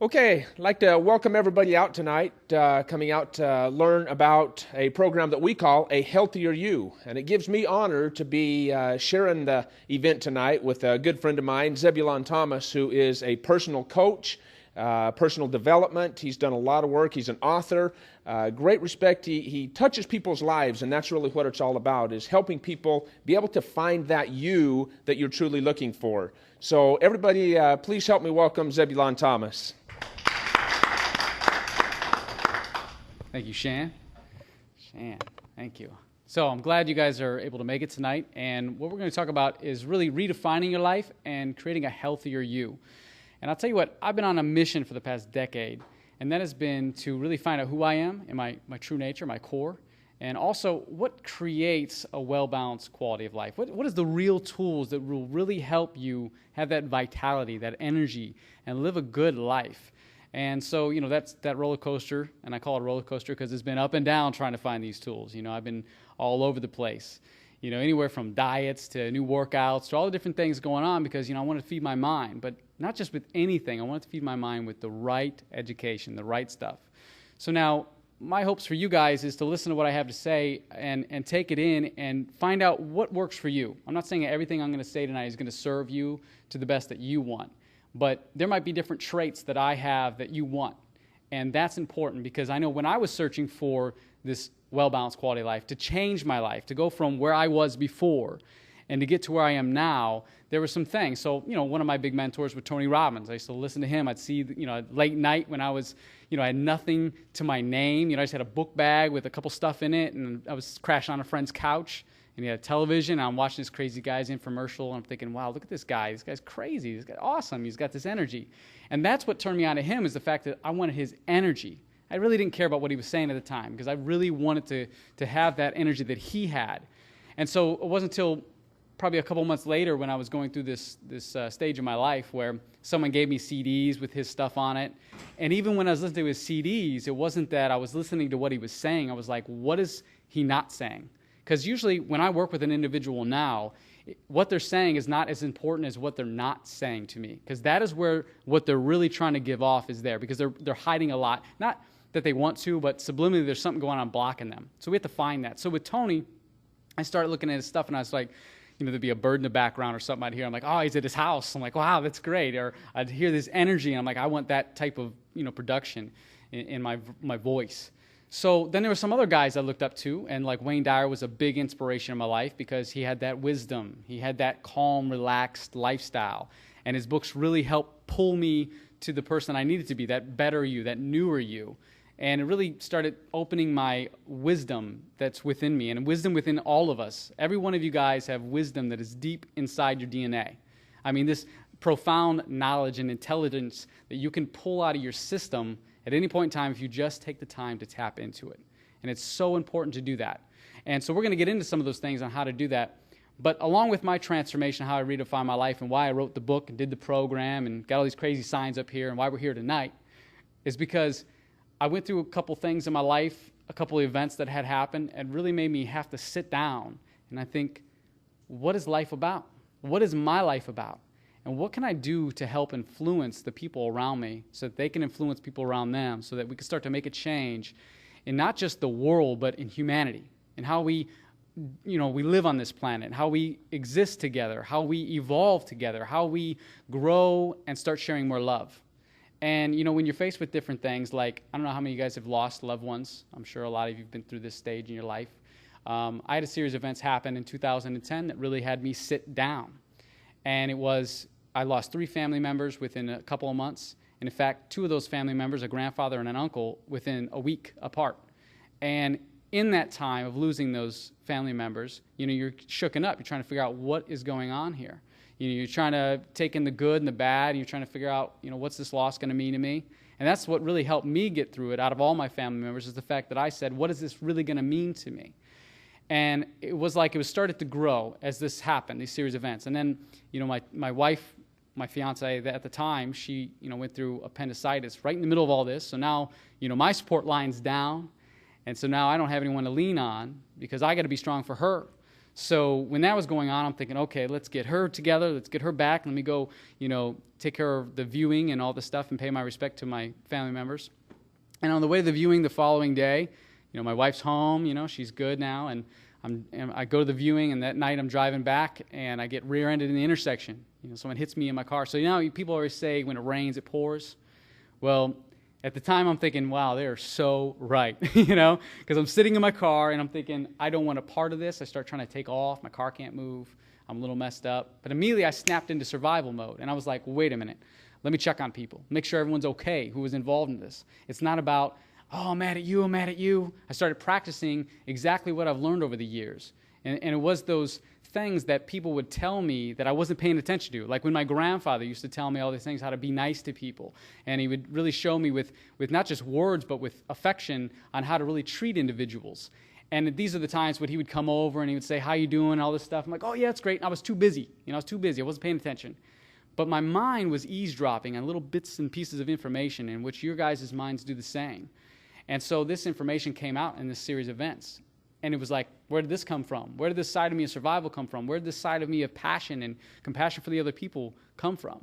Okay, I'd like to welcome everybody out tonight, coming out to learn about a program that we call A Healthier You. And it gives me honor to be sharing the event tonight with a good friend of mine, Zebulon Thomas, who is a personal coach, personal development. He's done a lot of work. He's an author. Great respect. He touches people's lives, and that's really what it's all about, is helping people be able to find that you that you're truly looking for. So everybody, please help me welcome Zebulon Thomas. Thank you, Shan. Thank you. So I'm glad you guys are able to make it tonight. And what we're going to talk about is really redefining your life and creating a healthier you. And I'll tell you what, I've been on a mission for the past decade, and that has been to really find out who I am and my true nature, my core, and also what creates a well-balanced quality of life. What is the real tools that will really help you have that vitality, that energy, and live a good life? And so, that's that roller coaster, and I call it a roller coaster because it's been up and down trying to find these tools. I've been all over the place, anywhere from diets to new workouts to all the different things going on because, I want to feed my mind, but not just with anything. I want to feed my mind with the right education, the right stuff. So now, my hopes for you guys is to listen to what I have to say and take it in and find out what works for you. I'm not saying everything I'm going to say tonight is going to serve you to the best that you want. But there might be different traits that I have that you want. And that's important because I know when I was searching for this well-balanced quality of life, to change my life, to go from where I was before and to get to where I am now, there were some things. So, one of my big mentors was Tony Robbins. I used to listen to him. I'd see, late night when I was, I had nothing to my name. I just had a book bag with a couple stuff in it, and I was crashing on a friend's couch. And he had a television, and I'm watching this crazy guy's infomercial, and I'm thinking, wow, look at this guy. This guy's crazy. This guy's awesome. He's got this energy. And that's what turned me on to him, is the fact that I wanted his energy. I really didn't care about what he was saying at the time, because I really wanted to have that energy that he had. And so it wasn't until probably a couple months later when I was going through this stage of my life where someone gave me CDs with his stuff on it. And even when I was listening to his CDs, it wasn't that I was listening to what he was saying. I was like, what is he not saying? Because usually when I work with an individual now, what they're saying is not as important as what they're not saying to me. Because that is where what they're really trying to give off is there. Because they're hiding a lot. Not that they want to, but subliminally there's something going on blocking them. So we have to find that. So with Tony, I started looking at his stuff and I was like, there'd be a bird in the background or something I'd hear. I'm like, oh, he's at his house. I'm like, wow, that's great. Or I'd hear this energy and I'm like, I want that type of production in my voice. So then there were some other guys I looked up to, and like Wayne Dyer was a big inspiration in my life because he had that wisdom. He had that calm, relaxed lifestyle. And his books really helped pull me to the person I needed to be, that better you, that newer you. And it really started opening my wisdom that's within me, and wisdom within all of us. Every one of you guys have wisdom that is deep inside your DNA. I mean, this profound knowledge and intelligence that you can pull out of your system at any point in time if you just take the time to tap into it. And it's so important to do that. And so we're going to get into some of those things on how to do that. But along with my transformation, how I redefine my life and why I wrote the book and did the program and got all these crazy signs up here and why we're here tonight is because I went through a couple things in my life, a couple of events that had happened, and really made me have to sit down and I think, what is life about? What is my life about? And what can I do to help influence the people around me so that they can influence people around them so that we can start to make a change in not just the world, but in humanity and how we live on this planet, how we exist together, how we evolve together, how we grow and start sharing more love. And, when you're faced with different things, like, I don't know how many of you guys have lost loved ones. I'm sure a lot of you have been through this stage in your life. I had a series of events happen in 2010 that really had me sit down. And I lost 3 family members within a couple of months. And in fact, 2 of those family members, a grandfather and an uncle, within a week apart. And in that time of losing those family members, you're shooken up. You're trying to figure out what is going on here. You're trying to take in the good and the bad. You're trying to figure out, what's this loss going to mean to me? And that's what really helped me get through it out of all my family members is the fact that I said, what is this really going to mean to me? And it was like it was started to grow as this happened, these series of events. And then, my wife, my fiance at the time, she, went through appendicitis right in the middle of all this. So now, my support line's down. And so now I don't have anyone to lean on because I got to be strong for her. So when that was going on, I'm thinking, okay, let's get her together. Let's get her back. Let me go, take care of the viewing and all the stuff and pay my respect to my family members. And on the way to the viewing the following day, my wife's home, she's good now. And I go to the viewing, and that night I'm driving back, and I get rear-ended in the intersection. Someone hits me in my car. So, people always say when it rains, it pours. Well, at the time, I'm thinking, wow, they're so right, because I'm sitting in my car, and I'm thinking, I don't want a part of this. I start trying to take off. My car can't move. I'm a little messed up. But immediately, I snapped into survival mode, and I was like, wait a minute. Let me check on people. Make sure everyone's okay who was involved in this. It's not about, oh, I'm mad at you, I'm mad at you. I started practicing exactly what I've learned over the years. And it was those things that people would tell me that I wasn't paying attention to. Like when my grandfather used to tell me all these things, how to be nice to people. And he would really show me with not just words, but with affection on how to really treat individuals. And these are the times when he would come over and he would say, how you doing, all this stuff. I'm like, oh, yeah, it's great. And I was too busy. I was too busy. I wasn't paying attention. But my mind was eavesdropping on little bits and pieces of information in which your guys' minds do the same. And so this information came out in this series of events. And it was like, where did this come from? Where did this side of me of survival come from? Where did this side of me of passion and compassion for the other people come from?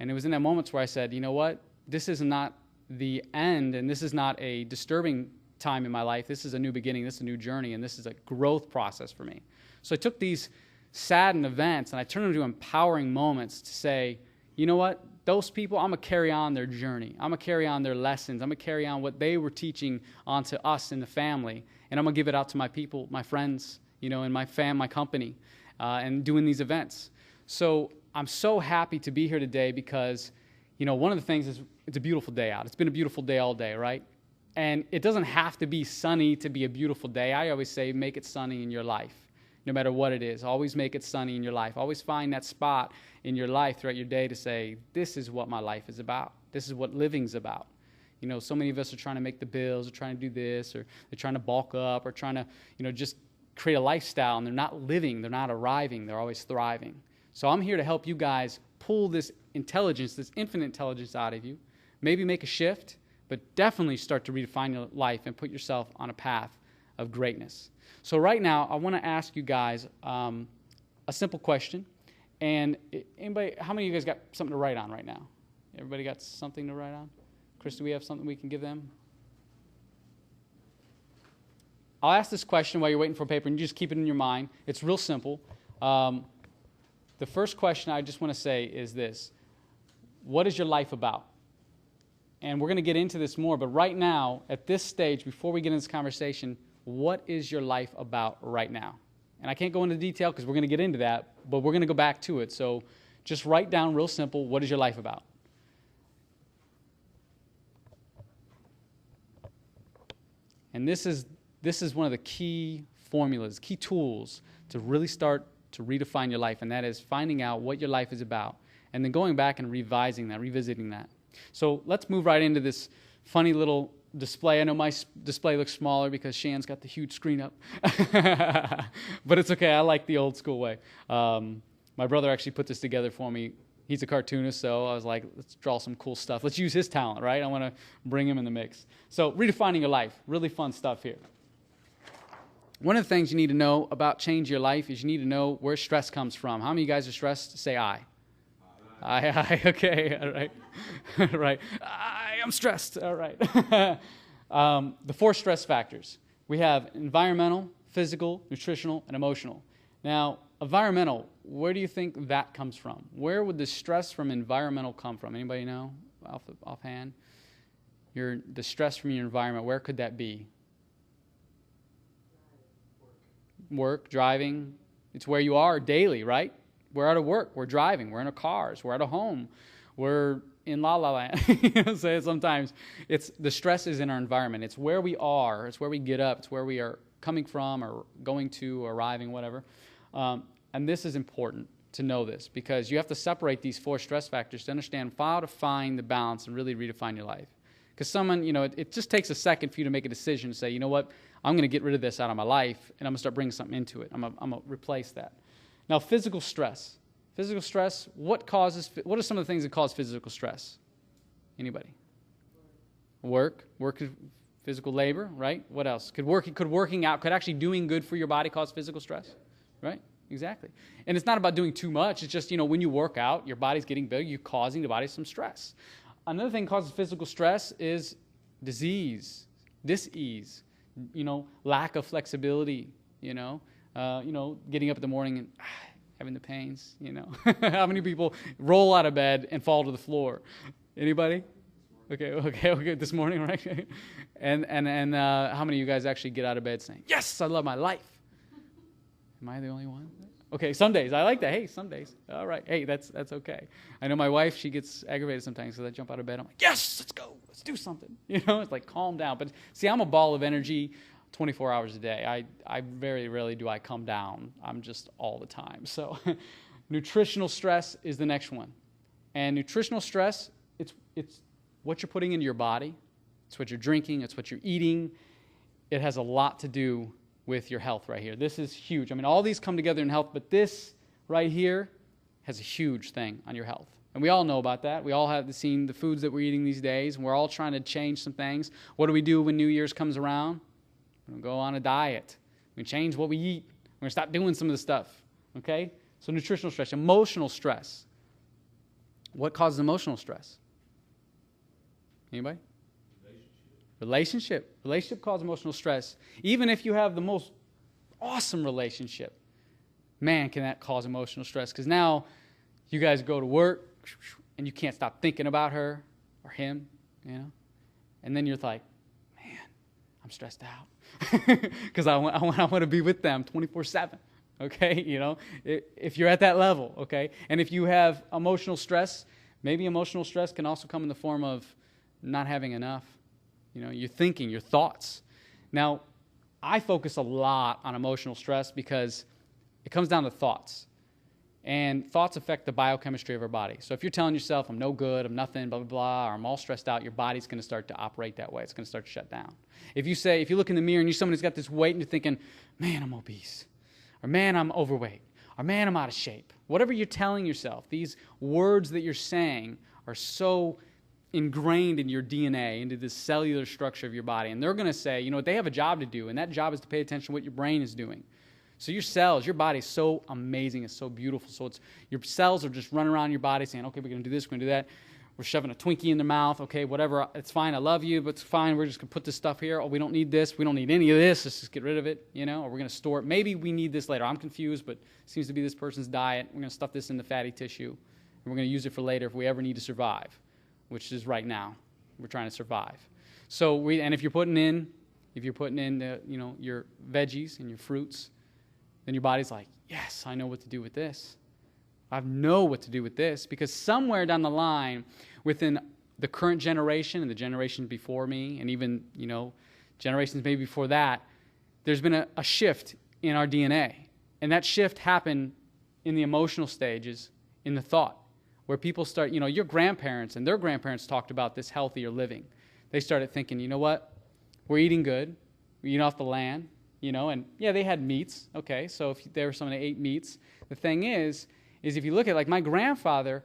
And it was in that moments where I said, you know what? This is not the end, and this is not a disturbing time in my life. This is a new beginning. This is a new journey, and this is a growth process for me. So I took these saddened events, and I turned them into empowering moments to say, you know what? Those people, I'm going to carry on their journey. I'm going to carry on their lessons. I'm going to carry on what they were teaching onto us in the family. And I'm going to give it out to my people, my friends, and my company, and doing these events. So I'm so happy to be here today because, one of the things is it's a beautiful day out. It's been a beautiful day all day, right? And it doesn't have to be sunny to be a beautiful day. I always say make it sunny in your life. No matter what it is, always make it sunny in your life. Always find that spot in your life throughout your day to say, this is what my life is about. This is what living's about. So many of us are trying to make the bills, or trying to do this, or they're trying to bulk up, or trying to, just create a lifestyle, and they're not living, they're not arriving, they're always thriving. So I'm here to help you guys pull this intelligence, this infinite intelligence out of you, maybe make a shift, but definitely start to redefine your life and put yourself on a path of greatness. So right now, I want to ask you guys a simple question. And anybody, how many of you guys got something to write on right now? Everybody got something to write on? Chris, do we have something we can give them? I'll ask this question while you're waiting for paper, and you just keep it in your mind. It's real simple. The first question I just want to say is this. What is your life about? And we're going to get into this more, but right now, at this stage, before we get into this conversation, what is your life about right now? And I can't go into detail because we're going to get into that, but we're going to go back to it. So just write down real simple, what is your life about? And this is one of the key formulas, key tools to really start to redefine your life, and that is finding out what your life is about and then going back and revising that, revisiting that. So let's move right into this funny little display. I know my display looks smaller because Shan's got the huge screen up. But it's okay. I like the old school way. My brother actually put this together for me. He's a cartoonist, so I was like, let's draw some cool stuff. Let's use his talent, right? I want to bring him in the mix. So redefining your life. Really fun stuff here. One of the things you need to know about change your life is you need to know where stress comes from. How many of you guys are stressed? Say aye. Aye. Okay, all right. All right. I am stressed. All right. The 4 stress factors. We have environmental, physical, nutritional, and emotional. Now, environmental, where do you think that comes from? Where would the stress from environmental come from? Anybody know offhand? The stress from your environment, where could that be? Work, driving. It's where you are daily, right? We're out of work. We're driving. We're in our cars. We're at a home. We're in La La Land. So sometimes the stress is in our environment. It's where we are. It's where we get up. It's where we are coming from or going to, or arriving, whatever. And this is important to know this because you have to separate these 4 stress factors to understand how to find the balance and really redefine your life. Because someone, it just takes a second for you to make a decision to say, you know what, I'm going to get rid of this out of my life, and I'm going to start bringing something into it. I'm going to replace that. Now, physical stress. Physical stress, what are some of the things that cause physical stress? Anybody? Work is physical labor, right? What else? Could working out, could actually doing good for your body cause physical stress? Right? Exactly. And it's not about doing too much. It's just, when you work out, your body's getting big, you're causing the body some stress. Another thing that causes physical stress is disease, dis-ease, lack of flexibility, getting up in the morning and having the pains, How many people roll out of bed and fall to the floor? Anybody? Okay, this morning, right? And how many of you guys actually get out of bed saying, yes, I love my life? Am I the only one? Okay, some days. I like that. Hey, some days. All right. Hey, that's okay. I know my wife, she gets aggravated sometimes because I jump out of bed. I'm like, yes, let's go. Let's do something. It's like, calm down. But see, I'm a ball of energy 24 hours a day. I very rarely do I come down. I'm just all the time. So nutritional stress is the next one. And nutritional stress, it's what you're putting into your body. It's what you're drinking. It's what you're eating. It has a lot to do with your health right here. This is huge. I mean, all these come together in health, but this right here has a huge thing on your health. And we all know about that. We all have seen the foods that we're eating these days, and we're all trying to change some things. What do we do when New Year's comes around? We're going to go on a diet. We change what we eat. We're going to stop doing some of the stuff. Okay? So nutritional stress, emotional stress. What causes emotional stress? Anybody? Relationship. Relationship causes emotional stress. Even if you have the most awesome relationship, man, can that cause emotional stress? Because now you guys go to work and you can't stop thinking about her or him, And then you're like, man, I'm stressed out because I want to be with them 24/7. Okay, if you're at that level, okay. And if you have emotional stress, maybe emotional stress can also come in the form of not having enough. Your thinking, your thoughts. Now, I focus a lot on emotional stress because it comes down to thoughts. And thoughts affect the biochemistry of our body. So if you're telling yourself, I'm no good, I'm nothing, blah, blah, blah, or I'm all stressed out, your body's going to start to operate that way. It's going to start to shut down. If you look in the mirror and you're someone who's got this weight and you're thinking, man, I'm obese, or man, I'm overweight, or man, I'm out of shape. Whatever you're telling yourself, these words that you're saying are so ingrained in your DNA, into the cellular structure of your body. And they're going to say, they have a job to do, and that job is to pay attention to what your brain is doing. So your cells, your body is so amazing, it's so beautiful. So your cells are just running around your body saying, okay, we're going to do this, we're going to do that. We're shoving a Twinkie in their mouth. Okay, whatever, it's fine, I love you, but it's fine, we're just going to put this stuff here. Oh, we don't need this, we don't need any of this, let's just get rid of it, or we're going to store it. Maybe we need this later. I'm confused, but it seems to be this person's diet. We're going to stuff this in the fatty tissue, and we're going to use it for later if we ever need to survive, which is right now. We're trying to survive. So if you're putting in your veggies and your fruits, then your body's like, yes, I know what to do with this. I know what to do with this, because somewhere down the line, within the current generation and the generation before me, and even generations maybe before that, there's been a shift in our DNA, and that shift happened in the emotional stages, in the thought, where people start, your grandparents and their grandparents talked about this healthier living. They started thinking, you know what, we're eating good, we're eating off the land, and yeah, they had meats, okay, so if there were someone that ate meats, the thing is if you look at, like my grandfather,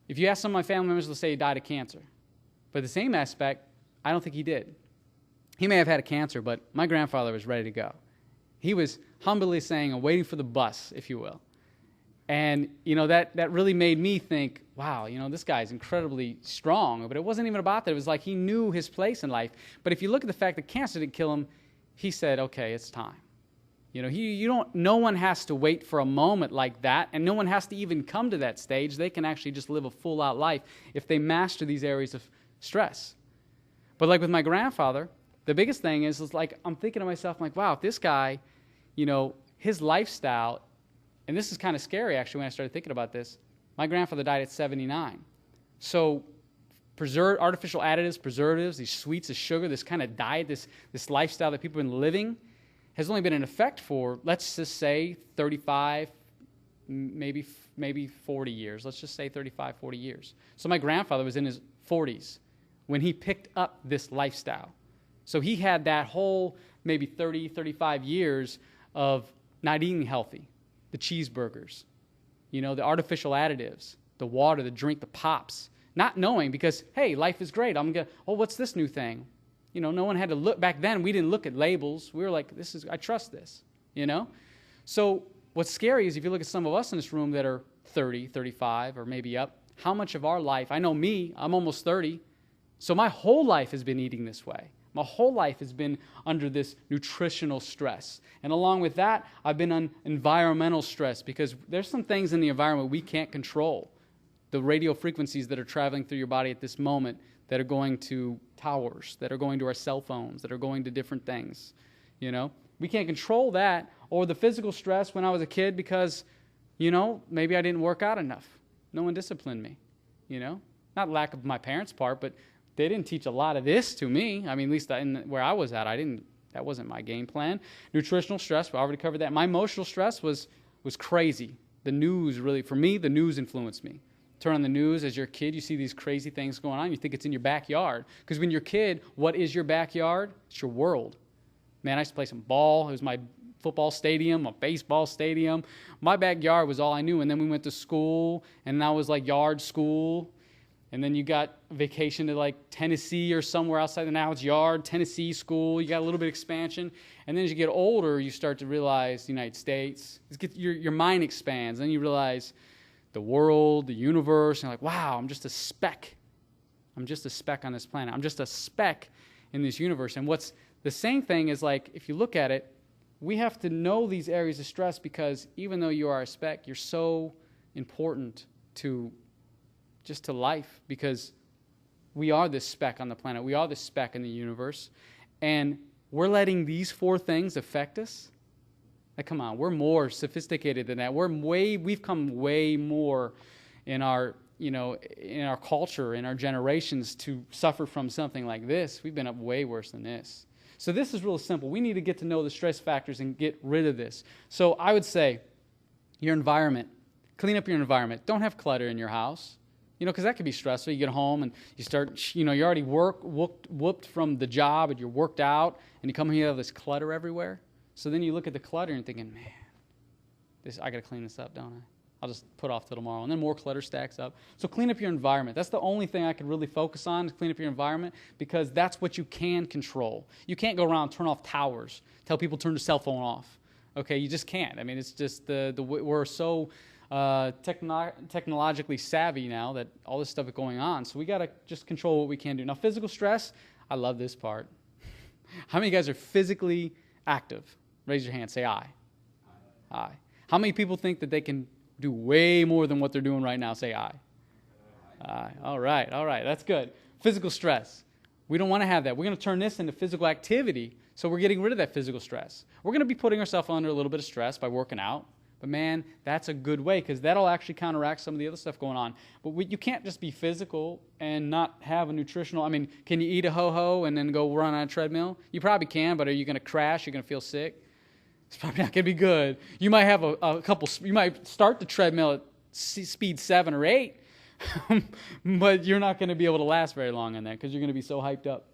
if you ask some of my family members, they'll say he died of cancer. But the same aspect, I don't think he did. He may have had a cancer, but my grandfather was ready to go. He was humbly saying, I'm waiting for the bus, if you will. And, that really made me think, wow, this guy's incredibly strong. But it wasn't even about that. It was like he knew his place in life. But if you look at the fact that cancer didn't kill him, he said, okay, it's time. No one has to wait for a moment like that, and no one has to even come to that stage. They can actually just live a full-out life if they master these areas of stress. But like with my grandfather, the biggest thing is like, I'm thinking to myself, I'm like, wow, if this guy, his lifestyle, and this is kind of scary, actually, when I started thinking about this. My grandfather died at 79. So artificial additives, preservatives, these sweets, this sugar, this kind of diet, this lifestyle that people have been living has only been in effect for, let's just say, 35, maybe 40 years. Let's just say 35, 40 years. So my grandfather was in his 40s when he picked up this lifestyle. So he had that whole maybe 30, 35 years of not eating healthy. The cheeseburgers, the artificial additives, the water, the drink, the pops, not knowing because, hey, life is great. What's this new thing? No one had to look. Back then, we didn't look at labels. We were like, I trust this, So what's scary is if you look at some of us in this room that are 30, 35, or maybe up, how much of our life, I know me, I'm almost 30, so my whole life has been eating this way. My whole life has been under this nutritional stress. And along with that, I've been on environmental stress because there's some things in the environment we can't control. The radio frequencies that are traveling through your body at this moment that are going to towers, that are going to our cell phones, that are going to different things, you know. We can't control that. Or the physical stress when I was a kid because, you know, maybe I didn't work out enough. No one disciplined me, you know. Not lack of my parents' part, but they didn't teach a lot of this to me. I mean, at least where I was at, that wasn't my game plan. Nutritional stress, we already covered that. My emotional stress was crazy. The news really, for me, the news influenced me. Turn on the news as you're a kid, you see these crazy things going on. You think it's in your backyard. Because when you're a kid, what is your backyard? It's your world. Man, I used to play some ball. It was my football stadium, a baseball stadium. My backyard was all I knew. And then we went to school, and that was like yard school. And then you got vacation to like Tennessee or somewhere outside, and now it's yard, Tennessee school. You got a little bit of expansion. And then as you get older, you start to realize the United States. Your mind expands. Then you realize the world, the universe. And you're like, wow, I'm just a speck. I'm just a speck on this planet. I'm just a speck in this universe. And what's the same thing is like, if you look at it, we have to know these areas of stress because even though you are a speck, you're so important to life because we are this speck on the planet. We are this speck in the universe. And we're letting these four things affect us. Like, come on, we're more sophisticated than that. We've come way more in our, in our culture, in our generations to suffer from something like this. We've been up way worse than this. So this is real simple. We need to get to know the stress factors and get rid of this. So I would say your environment, clean up your environment. Don't have clutter in your house. Because that could be stressful. You get home and you start, you're already whooped from the job and you're worked out and you come here and you have this clutter everywhere. So then you look at the clutter and thinking, man, I got to clean this up, don't I? I'll just put off till tomorrow. And then more clutter stacks up. So clean up your environment. That's the only thing I could really focus on is clean up your environment because that's what you can control. You can't go around and turn off towers, tell people to turn their cell phone off. Okay, you just can't. I mean, it's just we're so technologically savvy now that all this stuff is going on. So we got to just control what we can do. Now, physical stress, I love this part. How many of you guys are physically active? Raise your hand. Say aye. Aye. How many people think that they can do way more than what they're doing right now? Say aye. Aye. All right. That's good. Physical stress. We don't want to have that. We're going to turn this into physical activity, so we're getting rid of that physical stress. We're going to be putting ourselves under a little bit of stress by working out. But man, that's a good way because that'll actually counteract some of the other stuff going on. But you can't just be physical and not have a nutritional. I mean, can you eat a ho-ho and then go run on a treadmill? You probably can, but are you going to crash? You're going to feel sick? It's probably not going to be good. You might have a couple. You might start the treadmill at speed 7 or 8, but you're not going to be able to last very long on that because you're going to be so hyped up.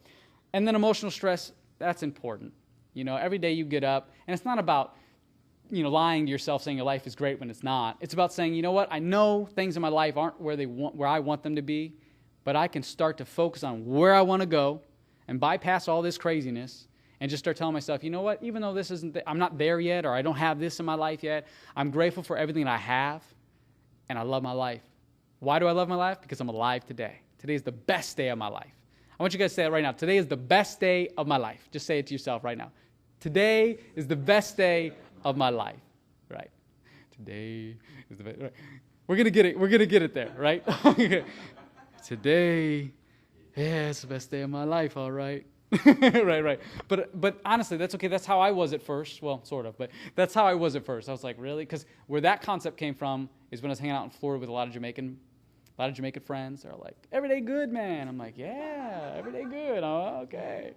And then emotional stress, that's important. Every day you get up, and it's not about lying to yourself saying your life is great when it's not. It's about saying, you know what, I know things in my life aren't where I want them to be, but I can start to focus on where I want to go and bypass all this craziness and just start telling myself, you know what, even though I'm not there yet or I don't have this in my life yet, I'm grateful for everything that I have and I love my life. Why do I love my life? Because I'm alive today. Today is the best day of my life. I want you guys to say it right now. Today is the best day of my life. Just say it to yourself right now. Today is the best day of my life, right? Today is the best. Right. We're gonna get it. We're gonna get it there, right? Today, yeah, it's the best day of my life. All right, right. But honestly, that's okay. That's how I was at first. Well, sort of, but that's how I was at first. I was like, really? Because where that concept came from is when I was hanging out in Florida with a lot of Jamaican friends. They're like, everyday good, man. I'm like, yeah, everyday good. Oh, okay,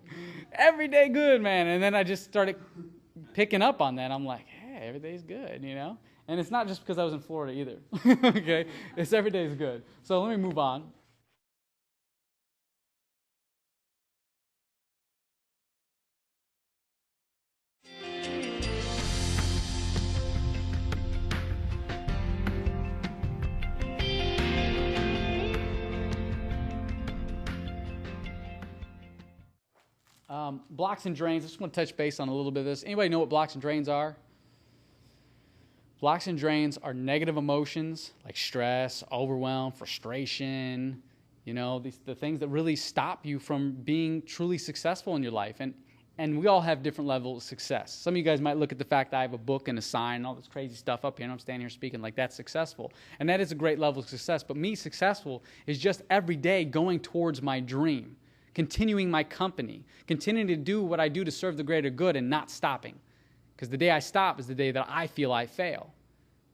everyday good, man. And then I just started picking up on that. I'm like, hey, every day's good, And it's not just because I was in Florida either, okay? It's every day's good. So let me move on. Blocks and drains. I just want to touch base on a little bit of this. Anybody know what blocks and drains are? Blocks and drains are negative emotions like stress, overwhelm, frustration, the things that really stop you from being truly successful in your life. And we all have different levels of success. Some of you guys might look at the fact that I have a book and a sign and all this crazy stuff up here, and I'm standing here speaking like that's successful. And that is a great level of success. But me, successful is just every day going towards my dream, continuing my company, continuing to do what I do to serve the greater good and not stopping. Because the day I stop is the day that I feel I fail.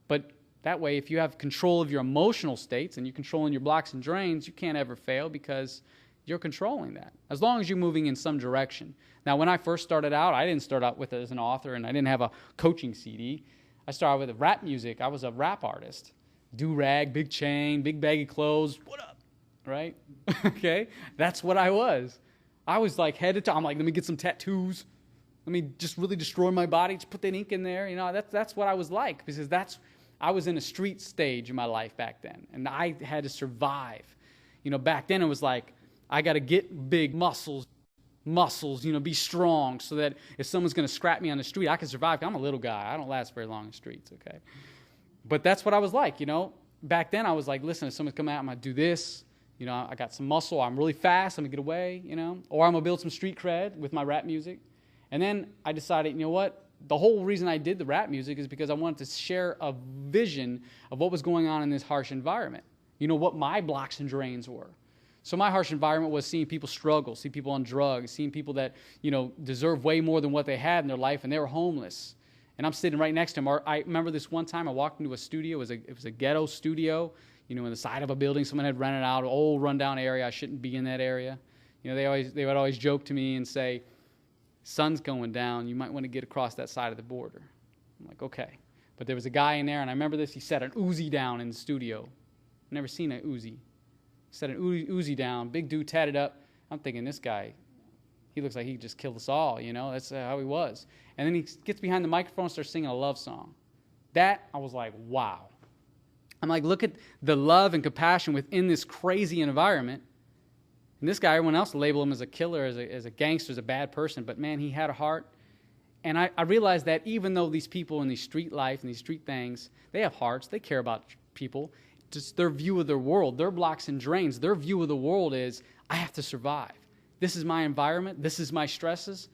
But that way, if you have control of your emotional states and you're controlling your blocks and drains, you can't ever fail because you're controlling that, as long as you're moving in some direction. Now, when I first started out, I didn't start out with it as an author, and I didn't have a coaching CD. I started with rap music. I was a rap artist. Do-rag, big chain, big baggy clothes. What up? Right? Okay? That's what I was. I was like head to toe. I'm like, let me get some tattoos. Let me just really destroy my body. Just put that ink in there. That's what I was like, because I was in a street stage in my life back then, and I had to survive. Back then it was like, I got to get big muscles, be strong, so that if someone's going to scrap me on the street, I can survive. I'm a little guy. I don't last very long in the streets, okay? But that's what I was like, Back then I was like, listen, if someone's coming out, I'm going to do this. I got some muscle. I'm really fast. I'm going to get away, Or I'm going to build some street cred with my rap music. And then I decided, what? The whole reason I did the rap music is because I wanted to share a vision of what was going on in this harsh environment. What my blocks and drains were. So my harsh environment was seeing people struggle, seeing people on drugs, seeing people that, deserve way more than what they had in their life, and they were homeless. And I'm sitting right next to them. I remember this one time I walked into a studio. It was a ghetto studio, in the side of a building. Someone had rented out an old rundown area. I shouldn't be in that area. They would always joke to me and say, sun's going down, you might want to get across that side of the border. I'm like, okay. But there was a guy in there, and I remember this, he set an Uzi down in the studio. Never seen an Uzi. Set an Uzi down, big dude tatted up. I'm thinking, this guy, he looks like he just killed us all, That's how he was. And then he gets behind the microphone and starts singing a love song. That, I was like, wow. I'm like, look at the love and compassion within this crazy environment. And this guy, everyone else labeled him as a killer, as a gangster, as a bad person. But, man, he had a heart. And I realized that even though these people in these street life and these street things, they have hearts, they care about people, just their view of their world, their blocks and drains, their view of the world is, I have to survive. This is my environment. This is my stresses.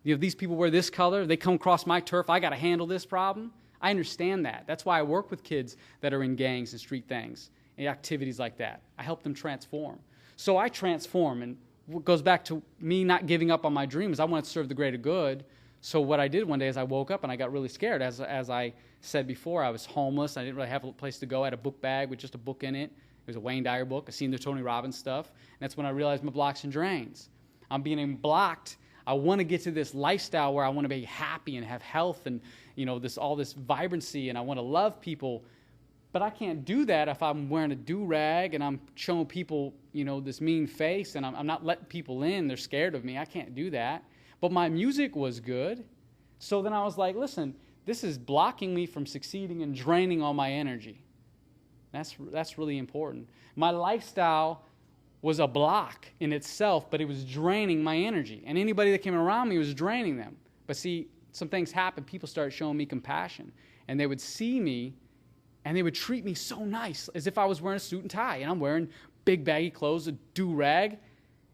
These people wear this color. They come across my turf. I got to handle this problem. I understand that. That's why I work with kids that are in gangs and street things and activities like that. I help them transform. So I transform, and what goes back to me not giving up on my dreams. I want to serve the greater good. So what I did one day is I woke up and I got really scared. As I said before, I was homeless. I didn't really have a place to go. I had a book bag with just a book in it. It was a Wayne Dyer book. I seen the Tony Robbins stuff. And that's when I realized my blocks and drains. I'm being blocked. I want to get to this lifestyle where I want to be happy and have health and all this vibrancy, and I want to love people. But I can't do that if I'm wearing a do-rag and I'm showing people, this mean face, and I'm not letting people in. They're scared of me. I can't do that. But my music was good. So then I was like, listen, this is blocking me from succeeding and draining all my energy. That's really important. My lifestyle was a block in itself, but it was draining my energy. And anybody that came around me was draining them. But see, some things happened. People started showing me compassion. And they would see me, and they would treat me so nice, as if I was wearing a suit and tie. And I'm wearing big baggy clothes, a do-rag.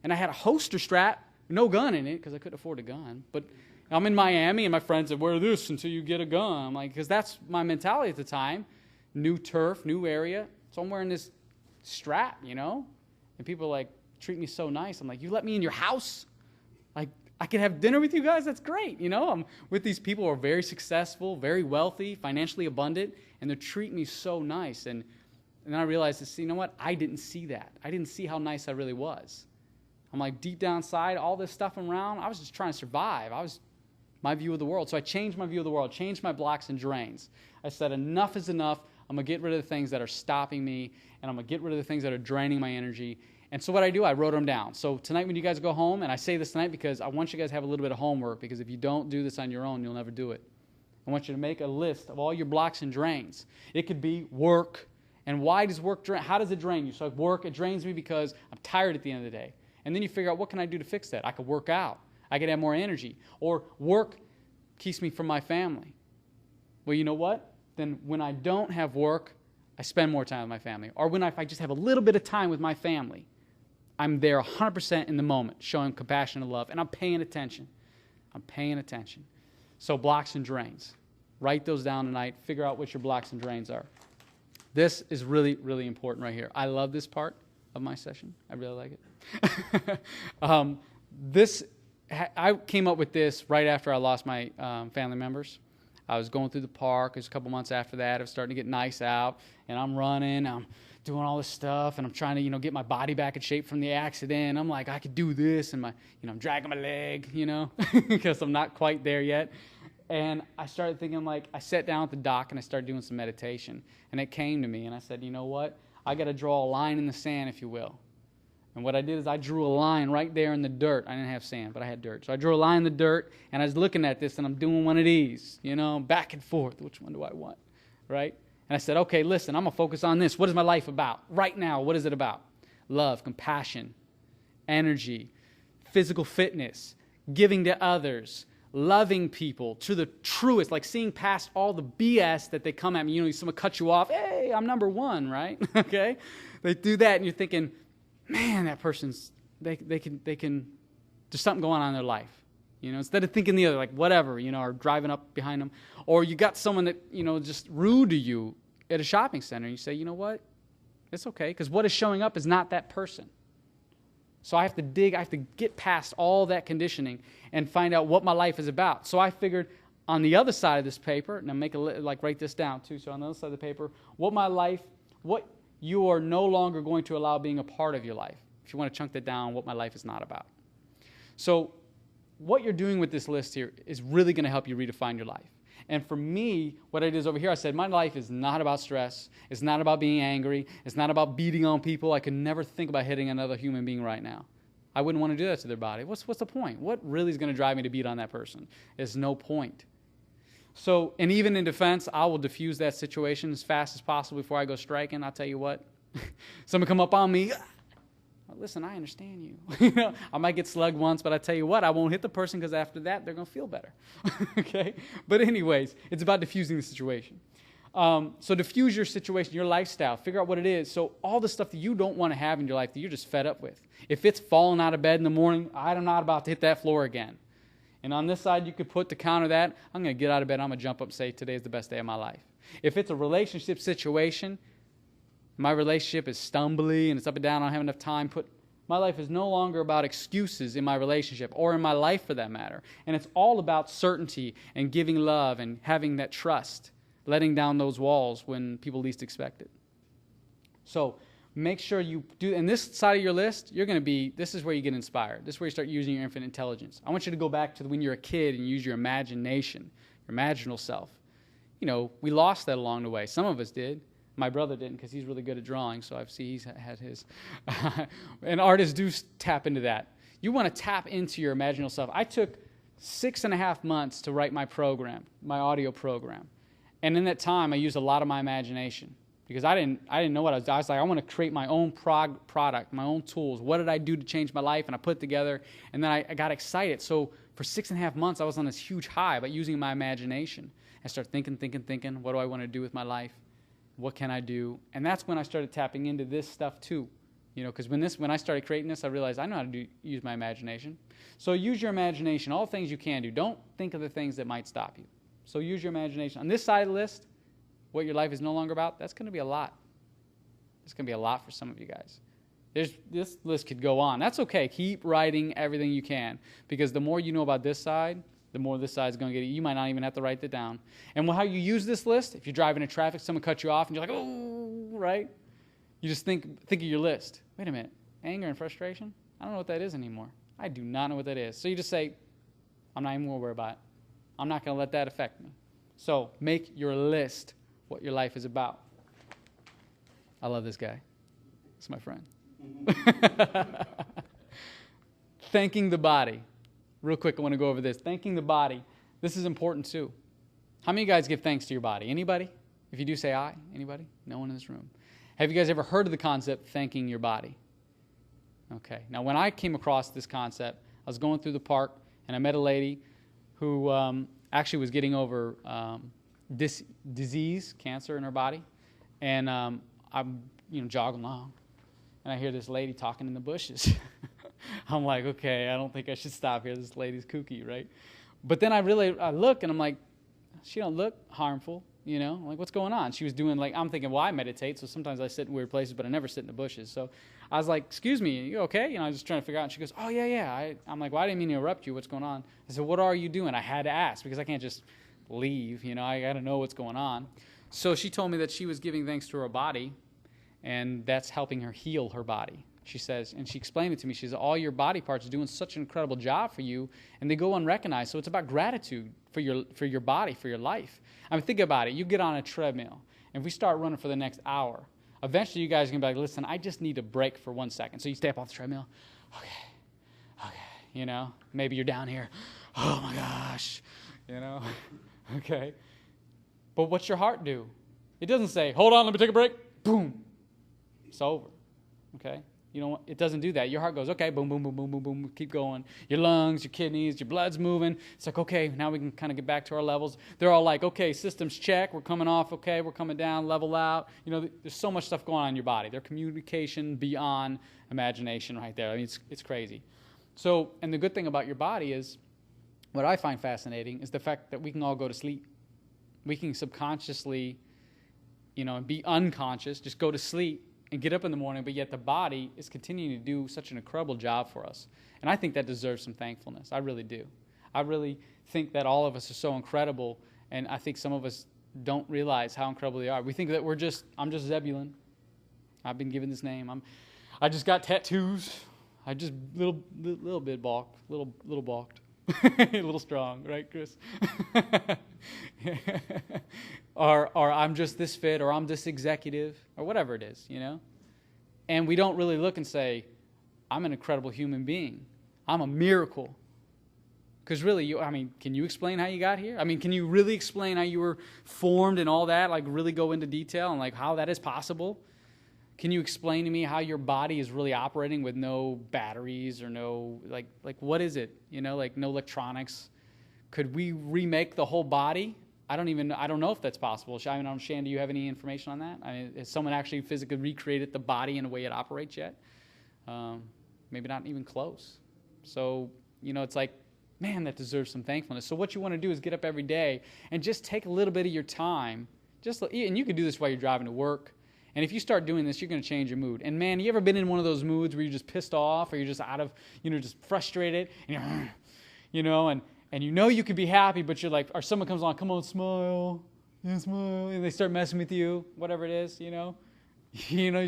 And I had a holster strap, no gun in it, because I couldn't afford a gun. But I'm in Miami, and my friends said, wear this until you get a gun. I'm like, because that's my mentality at the time. New turf, new area. So I'm wearing this strap, And people like treat me so nice. I'm like, you let me in your house? Like, I can have dinner with you guys? That's great. I'm with these people who are very successful, very wealthy, financially abundant, and they treat me so nice. And then I realized, you know what? I didn't see that. I didn't see how nice I really was. I'm like, deep down inside, all this stuff around, I was just trying to survive. My view of the world. So I changed my view of the world, changed my blocks and drains. I said, enough is enough. I'm going to get rid of the things that are stopping me, and I'm going to get rid of the things that are draining my energy. And so what I do, I wrote them down. So tonight when you guys go home, and I say this tonight because I want you guys to have a little bit of homework, because if you don't do this on your own, you'll never do it. I want you to make a list of all your blocks and drains. It could be work. And why does work drain? How does it drain you? So work, it drains me because I'm tired at the end of the day. And then you figure out, what can I do to fix that? I could work out. I could have more energy. Or work keeps me from my family. Well, you know what? then when I don't have work, I spend more time with my family. Or if I just have a little bit of time with my family, I'm there 100% in the moment, showing compassion and love, and I'm paying attention. I'm paying attention. So blocks and drains. Write those down tonight. Figure out what your blocks and drains are. This is really, really important right here. I love this part of my session. I really like it. I came up with this right after I lost my family members. I was going through the park. It was a couple months after that. It was starting to get nice out, and I'm running. I'm doing all this stuff, and I'm trying to, get my body back in shape from the accident. I'm like, I could do this, and I'm dragging my leg, because I'm not quite there yet. And I started thinking, I sat down at the dock, and I started doing some meditation, and it came to me, and I said, you know what? I got to draw a line in the sand, if you will. And what I did is I drew a line right there in the dirt. I didn't have sand, but I had dirt. So I drew a line in the dirt, and I was looking at this, and I'm doing one of these, back and forth. Which one do I want, right? And I said, okay, listen, I'm going to focus on this. What is my life about? Right now, what is it about? Love, compassion, energy, physical fitness, giving to others, loving people to the truest, like seeing past all the BS that they come at me. Someone cuts you off. Hey, I'm number one, right? Okay? They do that, and you're thinking, man, that person's, they can, there's something going on in their life. Instead of thinking the other, like whatever, or driving up behind them. Or you got someone that, just rude to you at a shopping center, and you say, you know what? It's okay, because what is showing up is not that person. So I have to get past all that conditioning and find out what my life is about. So I figured on the other side of this paper, and I'll write this down too, so on the other side of the paper, what you are no longer going to allow being a part of your life. If you want to chunk that down, what my life is not about. So what you're doing with this list here is really going to help you redefine your life. And for me, what it is over here, I said, my life is not about stress. It's not about being angry. It's not about beating on people. I could never think about hitting another human being right now. I wouldn't want to do that to their body. What's the point? What really is going to drive me to beat on that person? There's no point. So, and even in defense, I will diffuse that situation as fast as possible before I go striking. I'll tell you what, someone come up on me, listen, I understand you. I might get slugged once, but I tell you what, I won't hit the person because after that, they're going to feel better. Okay? But anyways, it's about diffusing the situation. So diffuse your situation, your lifestyle. Figure out what it is. So all the stuff that you don't want to have in your life that you're just fed up with. If it's falling out of bed in the morning, I'm not about to hit that floor again. And on this side, you could put to counter that, I'm going to get out of bed, I'm going to jump up and say, today is the best day of my life. If it's a relationship situation, my relationship is stumbly and it's up and down, I don't have enough time, my life is no longer about excuses in my relationship or in my life for that matter. And it's all about certainty and giving love and having that trust, letting down those walls when people least expect it. So make sure you do, and this side of your list, this is where you get inspired. This is where you start using your infinite intelligence. I want you to go back to when you're a kid and use your imagination, your imaginal self. We lost that along the way. Some of us did. My brother didn't because he's really good at drawing, so I see he's had his. And artists do tap into that. You want to tap into your imaginal self. I took 6.5 months to write my program, my audio program. And in that time, I used a lot of my imagination because I didn't know what I was doing. I was like, I want to create my own product, my own tools. What did I do to change my life? And I put it together, and then I got excited. So for 6.5 months, I was on this huge high about using my imagination. I started thinking, what do I want to do with my life? What can I do? And that's when I started tapping into this stuff too. Because when I started creating this, I realized I know how to use my imagination. So use your imagination, all things you can do. Don't think of the things that might stop you. So use your imagination. On this side of the list, what your life is no longer about, that's going to be a lot. It's going to be a lot for some of you guys. This list could go on. That's okay. Keep writing everything you can because the more you know about this side, the more this side's going to get you. You might not even have to write it down. And how you use this list, if you're driving in traffic, someone cuts you off, and you're like, oh, right? You just think of your list. Wait a minute. Anger and frustration? I don't know what that is anymore. I do not know what that is. So you just say, I'm not even going to worry about it. I'm not going to let that affect me. So make your list what your life is about. I love this guy. He's my friend. Thanking the body. Real quick, I want to go over this. Thanking the body. This is important too. How many of you guys give thanks to your body? Anybody? If you do, say I. Anybody? No one in this room. Have you guys ever heard of the concept thanking your body? Okay. Now, when I came across this concept, I was going through the park, and I met a lady who actually was getting over disease, cancer in her body. And I'm, jogging along, and I hear this lady talking in the bushes. I'm like, okay, I don't think I should stop here. This lady's kooky, right? But then I look, and I'm like, she don't look harmful, Like, what's going on? She was doing, I'm thinking, well, I meditate, so sometimes I sit in weird places, but I never sit in the bushes. So I was like, excuse me, you okay? I was just trying to figure out. And she goes, oh, yeah. I'm like, well, I didn't mean to interrupt you. What's going on? I said, what are you doing? I had to ask, because I can't just leave, I got to know what's going on. So she told me that she was giving thanks to her body, and that's helping her heal her body. She says, and she explained it to me. She says, all your body parts are doing such an incredible job for you, and they go unrecognized. So it's about gratitude for your body, for your life. I mean, think about it. You get on a treadmill, and if we start running for the next hour, eventually you guys are going to be like, listen, I just need a break for 1 second. So you stay up off the treadmill. Okay. Maybe you're down here. Oh, my gosh. Okay. But what's your heart do? It doesn't say, hold on, let me take a break. Boom. It's over. Okay? It doesn't do that. Your heart goes, okay, boom, boom, boom, boom, boom, boom, keep going. Your lungs, your kidneys, your blood's moving. It's like, okay, now we can kind of get back to our levels. They're all like, okay, systems check. We're coming off, okay, we're coming down, level out. There's so much stuff going on in your body. Their communication beyond imagination right there. I mean, it's crazy. So, and the good thing about your body is, what I find fascinating is the fact that we can all go to sleep. We can subconsciously, be unconscious, just go to sleep and get up in the morning, but yet the body is continuing to do such an incredible job for us. And I think that deserves some thankfulness. I really do. I really think that all of us are so incredible, and I think some of us don't realize how incredible they are. We think that I'm just Zebulon. I've been given this name. I just got tattoos. I just little bit balked, little balked. A little strong, right, Chris? or I'm just this fit, or I'm this executive, or whatever it is, And we don't really look and say, I'm an incredible human being. I'm a miracle. Because really, can you explain how you got here? Can you really explain how you were formed and all that? Like, really go into detail and how that is possible? Can you explain to me how your body is really operating with no batteries or no, what is it? No electronics. Could we remake the whole body? I don't know if that's possible. Shan, do you have any information on that? Has someone actually physically recreated the body in the way it operates yet? Maybe not even close. So, it's like, man, that deserves some thankfulness. So what you want to do is get up every day and just take a little bit of your time. And you can do this while you're driving to work. And if you start doing this, you're going to change your mood. And man, you ever been in one of those moods where you're just pissed off, or you're just out of, just frustrated, and you could be happy, but you're like, or someone comes along, come on, smile, yeah, smile, and they start messing with you, whatever it is, your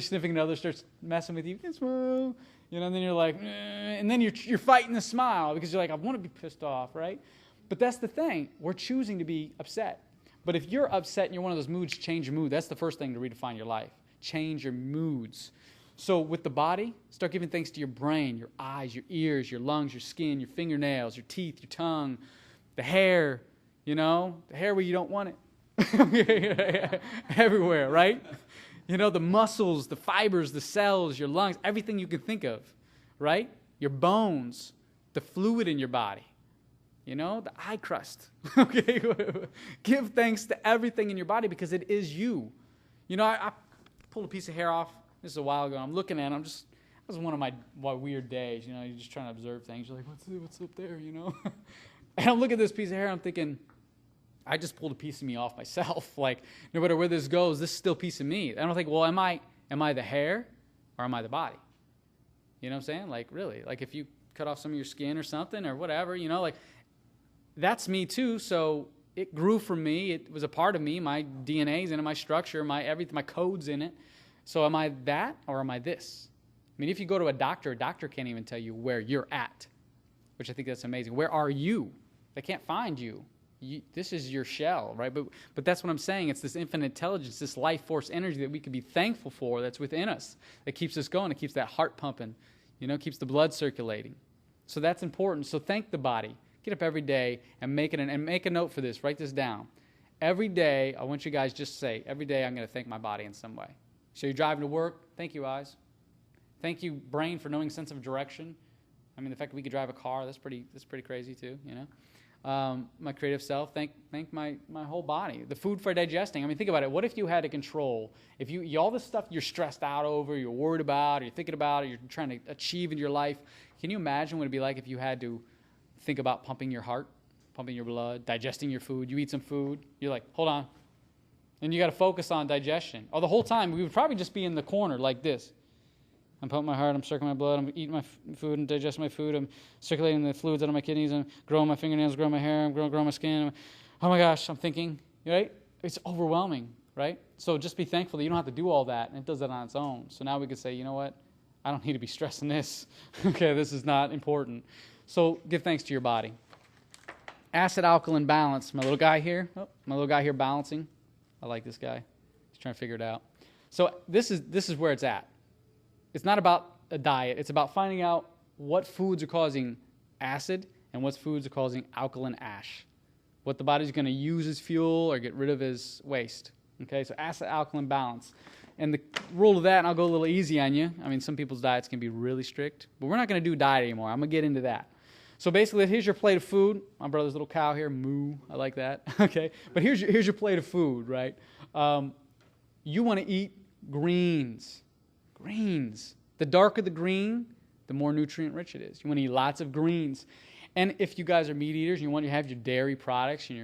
significant other starts messing with you, smile, and then you're like, and then you're fighting the smile because you're like, I want to be pissed off, right? But that's the thing, we're choosing to be upset. But if you're upset and you're one of those moods, change your mood. That's the first thing to redefine your life. Change your moods. So with the body, start giving thanks to your brain, your eyes, your ears, your lungs, your skin, your fingernails, your teeth, your tongue, the hair, the hair where you don't want it. Everywhere, right? The muscles, the fibers, the cells, your lungs, everything you can think of, right? Your bones, the fluid in your body. The eye crust. Okay, give thanks to everything in your body because it is you. I pulled a piece of hair off. This is a while ago. I'm looking at it. This is one of my weird days. You're just trying to observe things. You're like, what's up there? And I'm looking at this piece of hair. I'm thinking, I just pulled a piece of me off myself. Like, no matter where this goes, this is still a piece of me. And I'm think, well, am I the hair or am I the body? You know what I'm saying? Like, really? Like, if you cut off some of your skin or something or whatever, that's me too, so it grew from me. It was a part of me. My DNA's in it, my structure, my everything, my code's in it. So am I that or am I this? If you go to a doctor can't even tell you where you're at, which I think that's amazing. Where are you? They can't find you. This is your shell, right? But that's what I'm saying. It's this infinite intelligence, this life force energy that we can be thankful for that's within us, that keeps us going. It keeps that heart pumping, keeps the blood circulating. So that's important. So thank the body. Get up every day and make a note for this. Write this down. Every day, I want you guys just say, every day I'm going to thank my body in some way. So you're driving to work, thank you, eyes. Thank you, brain, for knowing sense of direction. The fact that we could drive a car, that's pretty crazy too, my creative self, thank my whole body. The food for digesting. I mean, think about it. What if you had to control, if you all this stuff you're stressed out over, you're worried about, or you're thinking about, or you're trying to achieve in your life, can you imagine what it'd be like if you had to think about pumping your heart, pumping your blood, digesting your food? You eat some food, you're like, hold on. And you got to focus on digestion. Or the whole time, we would probably just be in the corner like this. I'm pumping my heart, I'm circling my blood, I'm eating my food and digesting my food, I'm circulating the fluids out of my kidneys, I'm growing my fingernails, growing my hair, I'm growing my skin. Oh my gosh, I'm thinking, right? It's overwhelming, right? So just be thankful that you don't have to do all that, and it does that on its own. So now we could say, you know what? I don't need to be stressing this. Okay, this is not important. So give thanks to your body. Acid-alkaline balance. My little guy here balancing. I like this guy. He's trying to figure it out. So this is where it's at. It's not about a diet. It's about finding out what foods are causing acid and what foods are causing alkaline ash. What the body's going to use as fuel or get rid of as waste. Okay, so acid-alkaline balance. And the rule of that, and I'll go a little easy on you. I mean, some people's diets can be really strict, but we're not going to do diet anymore. I'm going to get into that. So basically, here's your plate of food. My brother's little cow here, moo. I like that. Okay, but here's your plate of food, right? You want to eat greens. Greens. The darker the green, the more nutrient-rich it is. You want to eat lots of greens. And if you guys are meat eaters, you want to have your dairy products and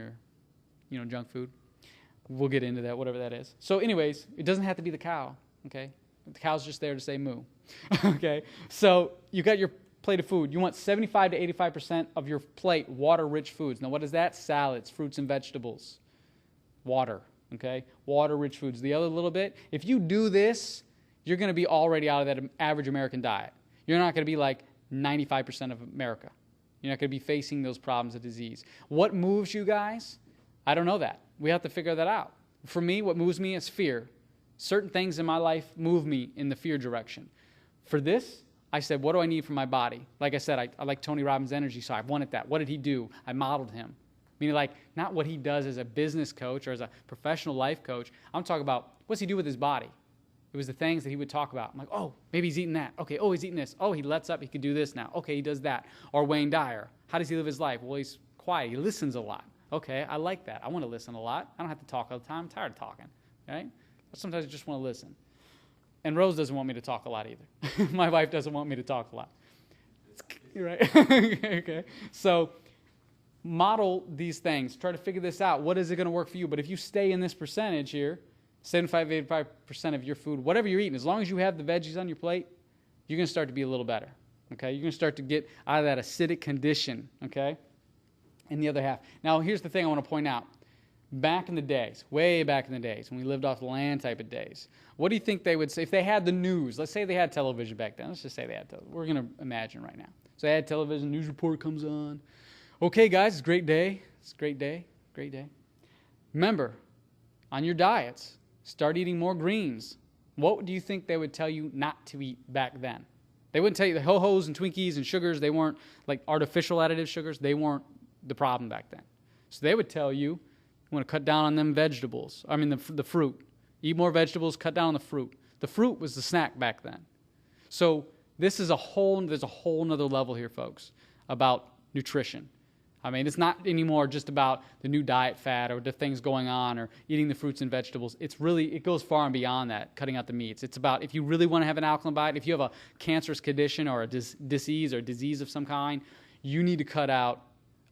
your, junk food. We'll get into that, whatever that is. So anyways, it doesn't have to be the cow, okay? The cow's just there to say moo, okay? So you got your plate of food. You want 75 to 85% of your plate water-rich foods. Now what is that? Salads, fruits and vegetables, water, okay? Water-rich foods. The other little bit, if you do this, you're going to be already out of that average American diet. You're not going to be like 95% of America. You're not going to be facing those problems of disease. What moves you guys? I don't know that. We have to figure that out. For me, what moves me is fear. Certain things in my life move me in the fear direction. For this, I said, what do I need for my body? Like I said, I like Tony Robbins' energy, so I wanted that. What did he do? I modeled him. Meaning like not what he does as a business coach or as a professional life coach. I'm talking about what's he do with his body? It was the things that he would talk about. I'm like, oh, maybe he's eating that. Okay, oh, he's eating this. Oh, he lets up. He can do this now. Okay, he does that. Or Wayne Dyer. How does he live his life? Well, he's quiet. He listens a lot. Okay, I like that. I want to listen a lot. I don't have to talk all the time. I'm tired of talking, right? Sometimes I just want to listen. And Rose doesn't want me to talk a lot either. My wife doesn't want me to talk a lot. Right? Okay. So model these things. Try to figure this out. What is it going to work for you? But if you stay in this percentage here, 75, 85% of your food, whatever you're eating, as long as you have the veggies on your plate, you're going to start to be a little better, okay? You're going to start to get out of that acidic condition, okay? In the other half. Now, here's the thing I want to point out. Back in the days, way back in the days, when we lived off the land type of days, what do you think they would say if they had the news? Let's say they had television back then. Let's just say they had television. We're going to imagine right now. So they had television, news report comes on. Okay, guys, it's a great day. It's a great day. Great day. Remember, on your diets, start eating more greens. What do you think they would tell you not to eat back then? They wouldn't tell you the Ho-Hos and Twinkies and sugars. They weren't like artificial additive sugars. They weren't the problem back then. So they would tell you want to cut down on them vegetables. I mean the fruit. Eat more vegetables, cut down on the fruit. The fruit was the snack back then. So there's a whole nother level here, folks, about nutrition. I mean, it's not anymore just about the new diet fad or the things going on or eating the fruits and vegetables. It goes far and beyond that, cutting out the meats. It's about if you really want to have an alkaline diet, if you have a cancerous condition or a disease of some kind, you need to cut out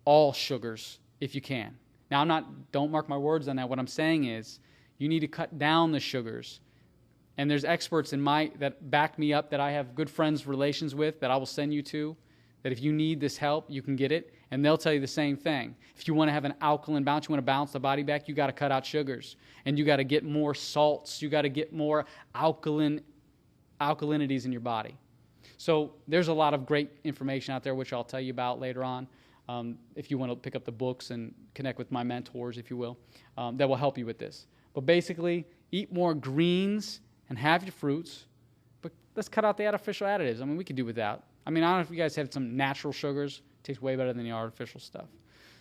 all sugars if you can. Now, don't mark my words on that. What I'm saying is you need to cut down the sugars. And there's experts that back me up that I have good friends, relations with that I will send you to, that if you need this help, you can get it. And they'll tell you the same thing. If you want to have an alkaline balance, you want to balance the body back, you got to cut out sugars. And you got to get more salts. You got to get more alkalinities in your body. So there's a lot of great information out there, which I'll tell you about later on. If you want to pick up the books and connect with my mentors, if you will, that will help you with this. But basically, eat more greens and have your fruits. But let's cut out the artificial additives. I mean, we could do without. I mean, I don't know if you guys have some natural sugars. It tastes way better than the artificial stuff.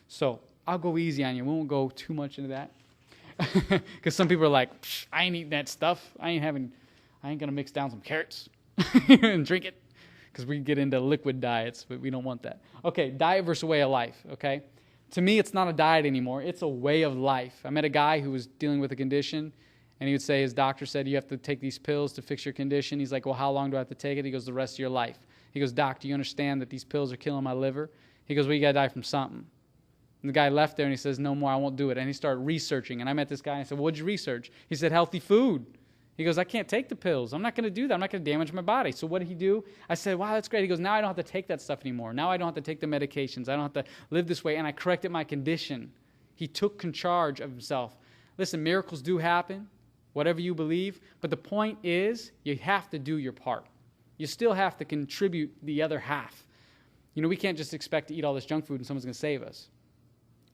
So I'll go easy on you. We won't go too much into that. Because some people are like, I ain't eating that stuff. I ain't going to mix down some carrots and drink it. Because we get into liquid diets, but we don't want that. Okay, diet versus way of life, okay? To me, it's not a diet anymore. It's a way of life. I met a guy who was dealing with a condition, and he would say his doctor said, you have to take these pills to fix your condition. He's like, well, how long do I have to take it? He goes, the rest of your life. He goes, Doc, do you understand that these pills are killing my liver? He goes, well, you got to die from something. And the guy left there, and he says, no more, I won't do it. And he started researching, and I met this guy, and I said, well, what'd you research? He said, healthy food. He goes, I can't take the pills. I'm not going to do that. I'm not going to damage my body. So what did he do? I said, wow, that's great. He goes, now I don't have to take that stuff anymore. Now I don't have to take the medications. I don't have to live this way. And I corrected my condition. He took charge of himself. Listen, miracles do happen, whatever you believe. But the point is, you have to do your part. You still have to contribute the other half. You know, we can't just expect to eat all this junk food and someone's going to save us.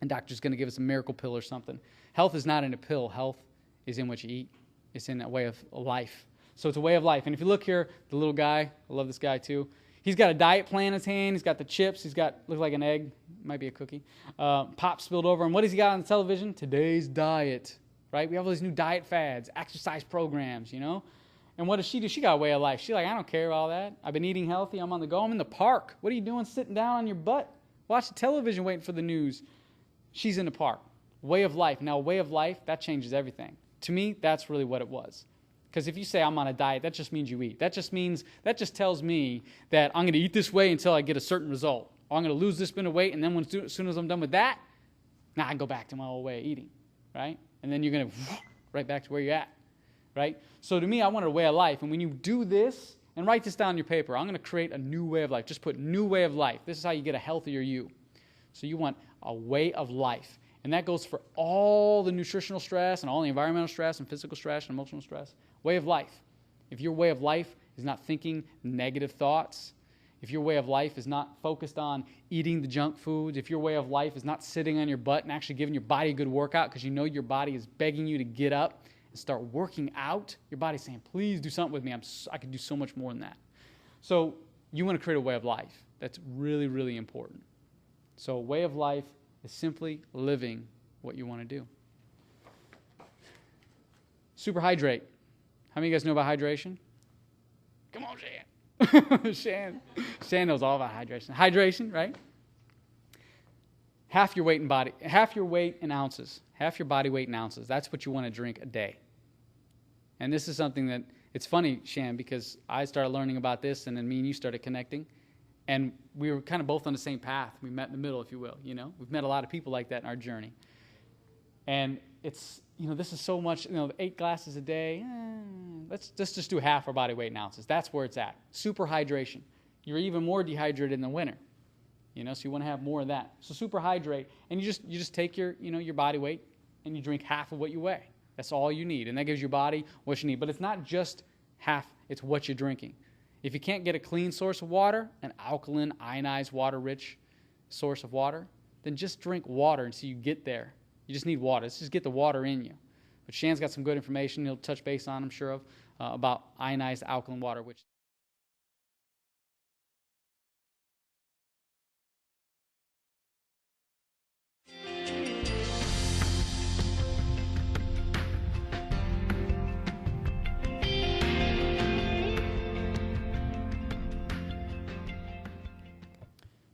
And doctor's going to give us a miracle pill or something. Health is not in a pill. Health is in what you eat. It's in a way of life. So it's a way of life. And if you look here, the little guy, I love this guy too. He's got a diet plan in his hand. He's got the chips. He's got, looks like an egg. Might be a cookie. Pop spilled over. And what has he got on the television? Today's diet. Right? We have all these new diet fads, exercise programs, you know. And what does she do? She got a way of life. She's like, I don't care about all that. I've been eating healthy. I'm on the go. I'm in the park. What are you doing sitting down on your butt? Watching television waiting for the news. She's in the park. Way of life. Now, way of life, that changes everything. To me, that's really what it was. Because if you say I'm on a diet, that just means you eat. That just tells me that I'm going to eat this way until I get a certain result. Or I'm going to lose this bit of weight, and then as soon as I'm done with that, now I go back to my old way of eating, right? And then you're going to right back to where you're at, right? So to me, I wanted a way of life. And when you do this, and write this down on your paper, I'm going to create a new way of life. Just put new way of life. This is how you get a healthier you. So you want a way of life. And that goes for all the nutritional stress and all the environmental stress and physical stress and emotional stress. Way of life. If your way of life is not thinking negative thoughts, if your way of life is not focused on eating the junk foods, if your way of life is not sitting on your butt and actually giving your body a good workout because you know your body is begging you to get up and start working out, your body's saying, please do something with me. I can do so much more than that. So you want to create a way of life. That's really, really important. So a way of life is simply living what you want to do. Superhydrate. How many of you guys know about hydration? Come on, Shan. Shan knows all about hydration. Hydration, right? Half your weight in ounces. Half your body weight in ounces. That's what you want to drink a day. And this is something that, it's funny, Shan, because I started learning about this, and then me and you started connecting. And we were kind of both on the same path. We met in the middle, if you will, you know. We've met a lot of people like that in our journey. And it's, you know, this is so much, you know, 8 glasses a day. Let's just do half our body weight in ounces. That's where it's at. Super hydration. You're even more dehydrated in the winter, you know, so you want to have more of that. So super hydrate. And you just take your, you know, your body weight and you drink half of what you weigh. That's all you need. And that gives your body what you need. But it's not just half, it's what you're drinking. If you can't get a clean source of water, an alkaline, ionized, water-rich source of water, then just drink water until you get there. You just need water. Let's just get the water in you. But Shan's got some good information he'll touch base on, I'm sure of, about ionized alkaline water, which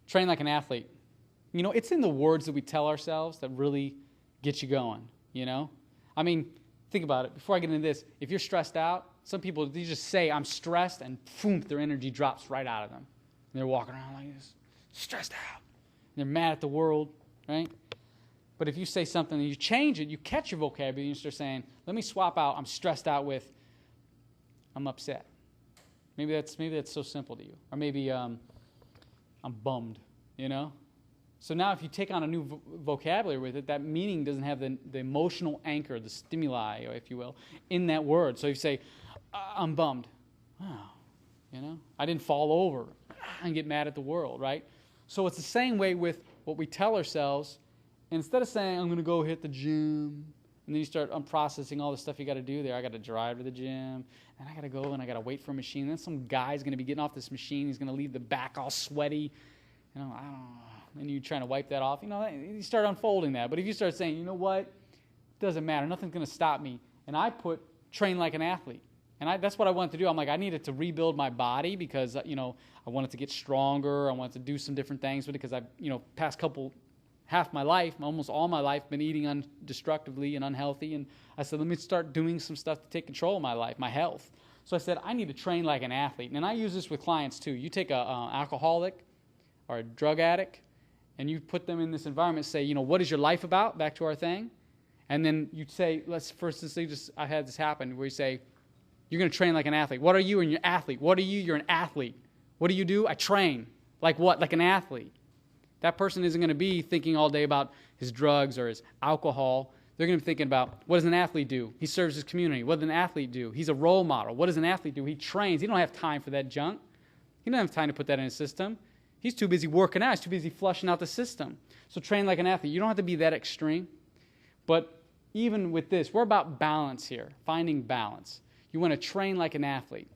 train like an athlete. You know, it's in the words that we tell ourselves that really get you going, you know? I mean, think about it. Before I get into this, if you're stressed out, some people, they just say, I'm stressed, and boom, their energy drops right out of them. And they're walking around like this, stressed out. And they're mad at the world, right? But if you say something and you change it, you catch your vocabulary, and you start saying, let me swap out I'm stressed out with I'm upset. Maybe that's so simple to you. Or maybe I'm bummed, you know? So now if you take on a new vocabulary with it, that meaning doesn't have the emotional anchor, the stimuli, if you will, in that word. So if you say, I'm bummed. Oh, you know, I didn't fall over and get mad at the world, right? So it's the same way with what we tell ourselves. Instead of saying, I'm going to go hit the gym, and then you start unprocessing all the stuff you got to do there. I got to drive to the gym, and I got to go, and I got to wait for a machine. Then some guy's going to be getting off this machine. He's going to leave the back all sweaty. You know, I don't know. And you're trying to wipe that off. You know, you start unfolding that. But if you start saying, you know what, it doesn't matter. Nothing's going to stop me. And I put train like an athlete. And that's what I wanted to do. I'm like, I needed to rebuild my body because, you know, I wanted to get stronger. I wanted to do some different things with it because I, you know, past couple half my life, almost all my life, been eating destructively and unhealthy. And I said, let me start doing some stuff to take control of my life, my health. So I said, I need to train like an athlete. And I use this with clients too. You take an alcoholic or a drug addict, and you put them in this environment, say, what is your life about? Back to our thing. And then you say, I had this happen where you say, you're going to train like an athlete. What are you? And you're an athlete. What are you? You're an athlete. What do you do? I train. Like what? Like an athlete. That person isn't going to be thinking all day about his drugs or his alcohol. They're going to be thinking about, what does an athlete do? He serves his community. What does an athlete do? He's a role model. What does an athlete do? He trains. He don't have time for that junk. He don't have time to put that in his system. He's too busy working out. He's too busy flushing out the system. So train like an athlete. You don't have to be that extreme. But even with this, we're about balance here, finding balance. You want to train like an athlete.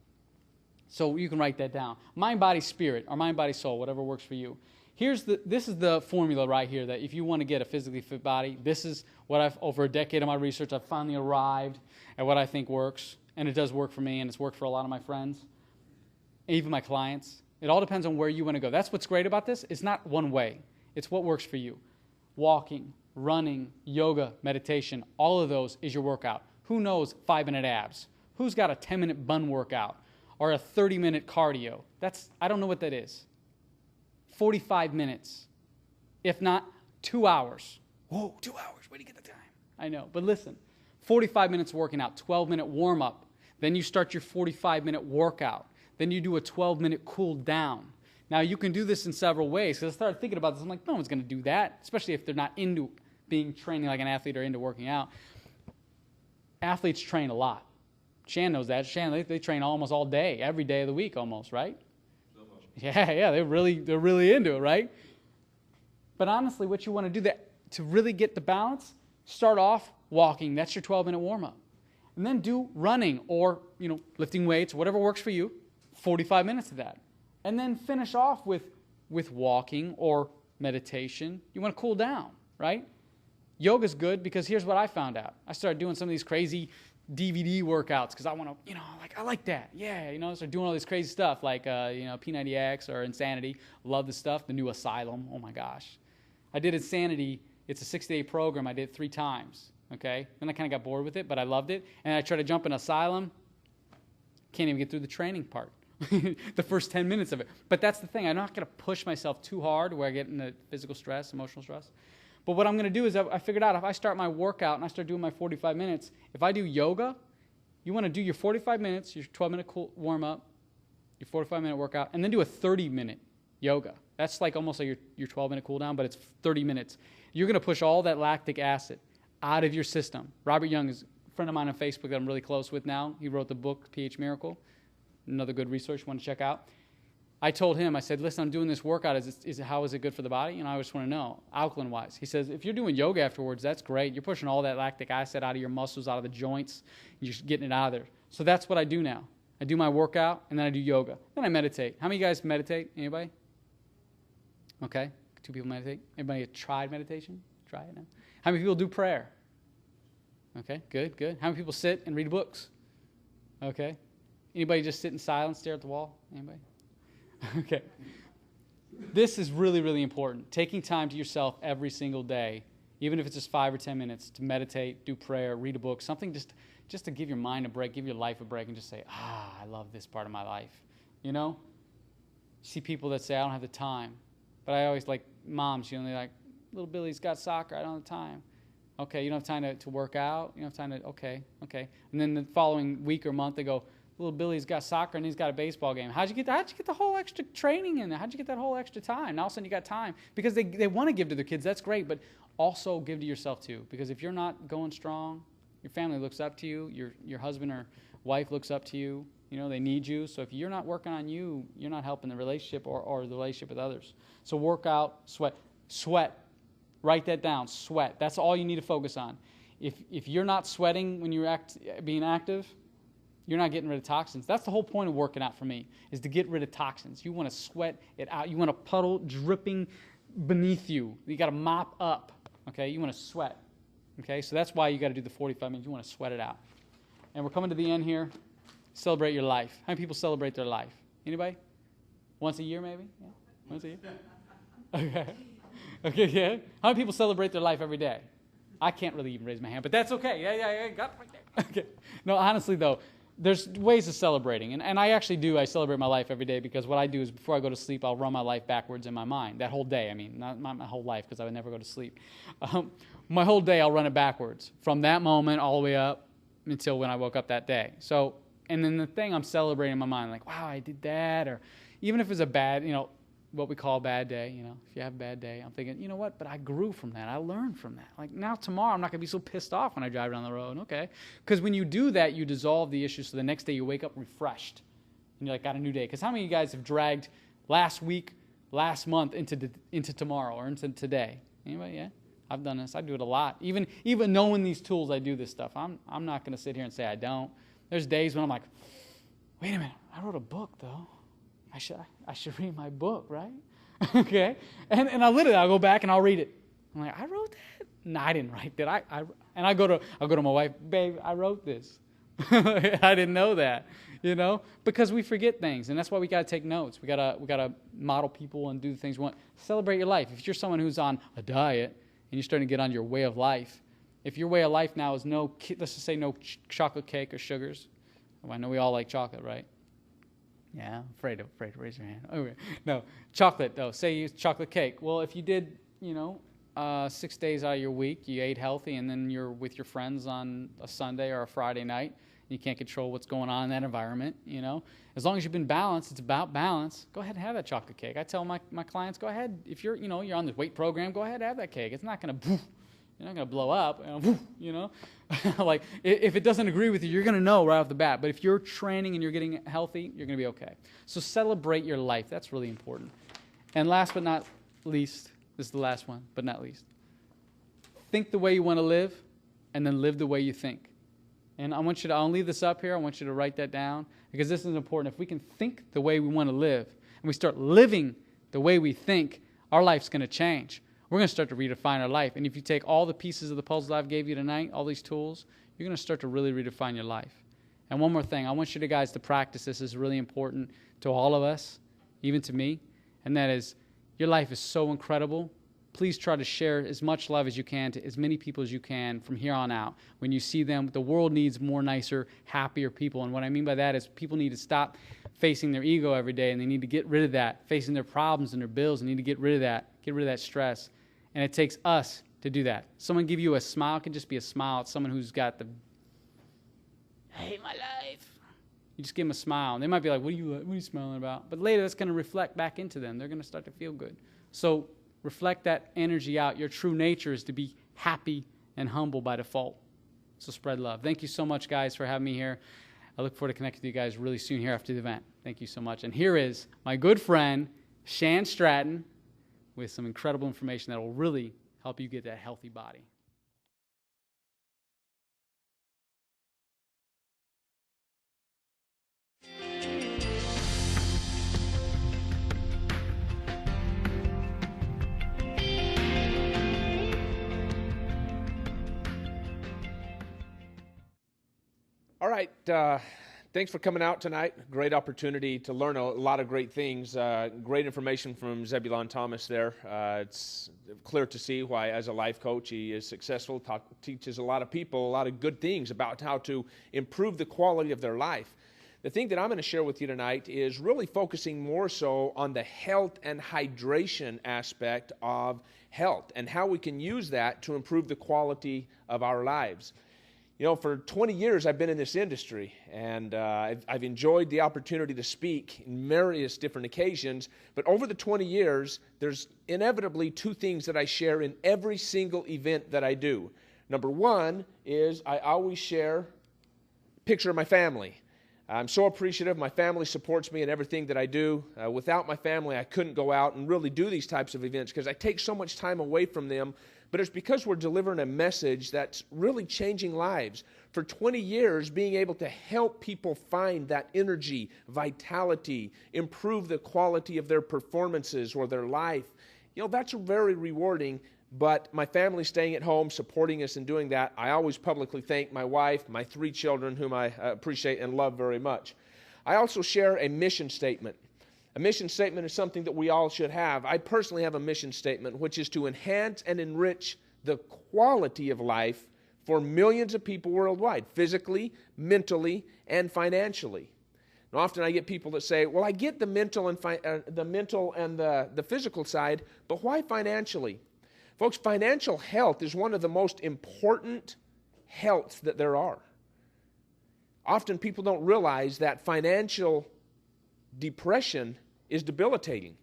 So you can write that down. Mind, body, spirit, or mind, body, soul, whatever works for you. This is the formula right here that if you want to get a physically fit body, this is what over a decade of my research, I've finally arrived at what I think works. And it does work for me, and it's worked for a lot of my friends, even my clients. It all depends on where you want to go. That's what's great about this. It's not one way. It's what works for you. Walking, running, yoga, meditation, all of those is your workout. Who knows 5-minute abs? Who's got a 10-minute bun workout or a 30-minute cardio? I don't know what that is. 45 minutes, if not 2 hours. Whoa, 2 hours, where do you get the time? I know, but listen, 45 minutes working out, 12-minute warm-up. Then you start your 45-minute workout. Then you do a 12-minute cool down. Now, you can do this in several ways. Because I started thinking about this. I'm like, no one's going to do that, especially if they're not into training like an athlete or into working out. Athletes train a lot. Shan knows that. Shan, they train almost all day, every day of the week almost, right? Yeah, they're really into it, right? But honestly, what you want to do to really get the balance, start off walking. That's your 12-minute warm-up. And then do running or, lifting weights, whatever works for you, 45 minutes of that. And then finish off with walking or meditation. You want to cool down, right? Yoga's good because here's what I found out. I started doing some of these crazy DVD workouts because I want to, I like that. Yeah, start doing all this crazy stuff like, P90X or Insanity. Love the stuff. The new Asylum. Oh, my gosh. I did Insanity. It's a 6-day program. I did it 3 times, okay? Then I kind of got bored with it, but I loved it. And I tried to jump in Asylum. Can't even get through the training part. The first 10 minutes of it. But that's the thing. I'm not going to push myself too hard where I get into physical stress, emotional stress. But what I'm going to do is I figured out if I start my workout and I start doing my 45 minutes, if I do yoga, you want to do your 45 minutes, your 12-minute cool warm-up, your 45-minute workout, and then do a 30-minute yoga. That's like almost like your 12-minute cool down, but it's 30 minutes. You're going to push all that lactic acid out of your system. Robert Young is a friend of mine on Facebook that I'm really close with now. He wrote the book, pH Miracle. Another good resource you want to check out. I told him, I said, listen, I'm doing this workout. How is it good for the body? I just want to know, alkaline-wise. He says, if you're doing yoga afterwards, that's great. You're pushing all that lactic acid out of your muscles, out of the joints. You're getting it out of there. So that's what I do now. I do my workout, and then I do yoga. Then I meditate. How many of you guys meditate? Anybody? Okay. 2 people meditate. Anybody tried meditation? Try it now. How many people do prayer? Okay, good. How many people sit and read books? Okay. Anybody just sit in silence, stare at the wall? Anybody? Okay. This is really, really important. Taking time to yourself every single day, even if it's just 5 or 10 minutes, to meditate, do prayer, read a book, something just to give your mind a break, give your life a break, and just say, I love this part of my life. You see people that say, I don't have the time. But I always like moms, they're like, little Billy's got soccer, I don't have time. Okay, you don't have time to work out? You don't have time to, okay. And then the following week or month, they go, little Billy's got soccer and he's got a baseball game. How'd you get the whole extra training in there? How'd you get that whole extra time? And all of a sudden you got time. Because they want to give to their kids, that's great, but also give to yourself too. Because if you're not going strong, your family looks up to you, your husband or wife looks up to you, they need you. So if you're not working on you, you're not helping the relationship or the relationship with others. So work out, sweat. Write that down, sweat. That's all you need to focus on. If you're not sweating when you're being active, you're not getting rid of toxins. That's the whole point of working out for me, is to get rid of toxins. You want to sweat it out. You want a puddle dripping beneath you. You got to mop up, okay? You want to sweat, okay? So that's why you got to do the 45 minutes. You want to sweat it out. And we're coming to the end here. Celebrate your life. How many people celebrate their life? Anybody? Once a year, maybe? Yeah. Once a year? Okay. Okay, yeah. How many people celebrate their life every day? I can't really even raise my hand, but that's okay. Yeah, got it right there. Okay. No, honestly, though, there's ways of celebrating. And I actually do. I celebrate my life every day because what I do is before I go to sleep, I'll run my life backwards in my mind. That whole day, I mean, not my whole life because I would never go to sleep. My whole day, I'll run it backwards from that moment all the way up until when I woke up that day. So, and then the thing I'm celebrating in my mind, like, wow, I did that. Or even if it's a bad, what we call a bad day, if you have a bad day, I'm thinking, you know what, but I grew from that. I learned from that. Like now tomorrow, I'm not going to be so pissed off when I drive down the road. Okay. Because when you do that, you dissolve the issue. So the next day you wake up refreshed and you're like, got a new day. Because how many of you guys have dragged last week, last month into tomorrow or into today? Anybody? Yeah. I've done this. I do it a lot. Even knowing these tools, I do this stuff. I'm not going to sit here and say I don't. There's days when I'm like, wait a minute, I wrote a book though. I should read my book, right? Okay. And I'll go back and I'll read it. I'm like, I wrote that? No, I didn't write that. I go to my wife, babe, I wrote this. I didn't know that, because we forget things, and that's why we got to take notes. We got to model people and do the things we want. Celebrate your life. If you're someone who's on a diet and you're starting to get on your way of life, if your way of life now is let's just say no chocolate cake or sugars. Well, I know we all like chocolate, right? Yeah, I'm afraid to raise your hand. Okay. No, chocolate though. Say you use chocolate cake. Well, if you did, 6 days out of your week, you ate healthy, and then you're with your friends on a Sunday or a Friday night, you can't control what's going on in that environment, As long as you've been balanced, it's about balance. Go ahead and have that chocolate cake. I tell my clients, go ahead. If you're, you're on the weight program, go ahead and have that cake. It's not going to, you're not going to blow up, like if it doesn't agree with you, you're going to know right off the bat. But if you're training and you're getting healthy, you're going to be okay. So celebrate your life. That's really important. And last but not least, this is the last one, but not least. Think the way you want to live, and then live the way you think. And I'll leave this up here. I want you to write that down because this is important. If we can think the way we want to live and we start living the way we think, our life's going to change. We're going to start to redefine our life. And if you take all the pieces of the puzzle I've gave you tonight, all these tools, you're going to start to really redefine your life. And one more thing, I want you guys to practice this. This is really important to all of us, even to me, and that is your life is so incredible. Please try to share as much love as you can to as many people as you can from here on out. When you see them, the world needs more nicer, happier people. And what I mean by that is people need to stop facing their ego every day, and they need to get rid of that, facing their problems and their bills, and need to get rid of that stress. And it takes us to do that. Someone give you a smile, it can just be a smile. It's someone who's got I hate my life. You just give them a smile, and they might be like, what are you smiling about? But later, that's going to reflect back into them. They're going to start to feel good. So reflect that energy out. Your true nature is to be happy and humble by default. So spread love. Thank you so much, guys, for having me here. I look forward to connecting with you guys really soon here after the event. Thank you so much. And here is my good friend, Shan Stratton, with some incredible information that will really help you get that healthy body. All right. Thanks for coming out tonight. Great opportunity to learn a lot of great things. Great information from Zebulon Thomas there. It's clear to see why, as a life coach, he is successful, teaches a lot of people a lot of good things about how to improve the quality of their life. The thing that I'm going to share with you tonight is really focusing more so on the health and hydration aspect of health and how we can use that to improve the quality of our lives. For 20 years, I've been in this industry, and I've enjoyed the opportunity to speak in various different occasions. But over the 20 years, there's inevitably two things that I share in every single event that I do. Number one is I always share a picture of my family. I'm so appreciative. My family supports me in everything that I do. Without my family, I couldn't go out and really do these types of events because I take so much time away from them. But it's because we're delivering a message that's really changing lives. For 20 years, being able to help people find that energy, vitality, improve the quality of their performances or their life, that's very rewarding. But my family staying at home, supporting us in doing that, I always publicly thank my wife, my 3 children, whom I appreciate and love very much. I also share a mission statement. A mission statement is something that we all should have. I personally have a mission statement, which is to enhance and enrich the quality of life for millions of people worldwide, physically, mentally, and financially. And often I get people that say, well, I get the mental and the physical side, but why financially? Folks, financial health is one of the most important healths that there are. Often people don't realize that financial depression is debilitating.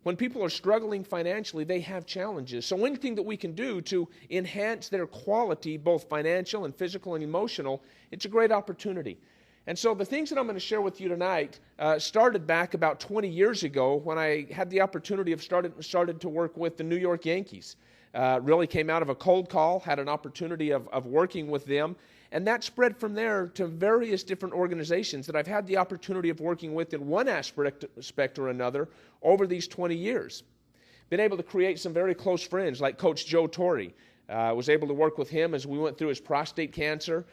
When people are struggling financially, they have challenges. So anything that we can do to enhance their quality, both financial and physical and emotional, it's a great opportunity. And so the things that I'm going to share with you tonight started back about 20 years ago when I had the opportunity of started to work with the New York Yankees. Really came out of a cold call, had an opportunity of working with them, and that spread from there to various different organizations that I've had the opportunity of working with in one aspect or another over these 20 years. Been able to create some very close friends like Coach Joe Torre. Was able to work with him as we went through his prostate cancer,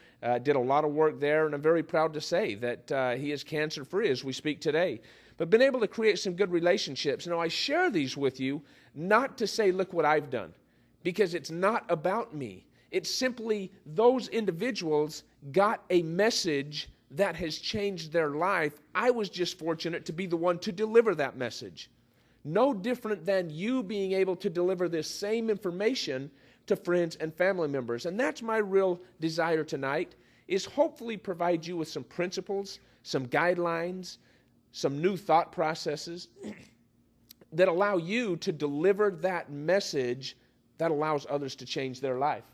did a lot of work there, and I'm very proud to say that he is cancer-free as we speak today. But been able to create some good relationships. Now, I share these with you not to say, look what I've done, because it's not about me. It's simply those individuals got a message that has changed their life. I was just fortunate to be the one to deliver that message. No different than you being able to deliver this same information to friends and family members. And that's my real desire tonight, is hopefully provide you with some principles, some guidelines, some new thought processes that allow you to deliver that message that allows others to change their life.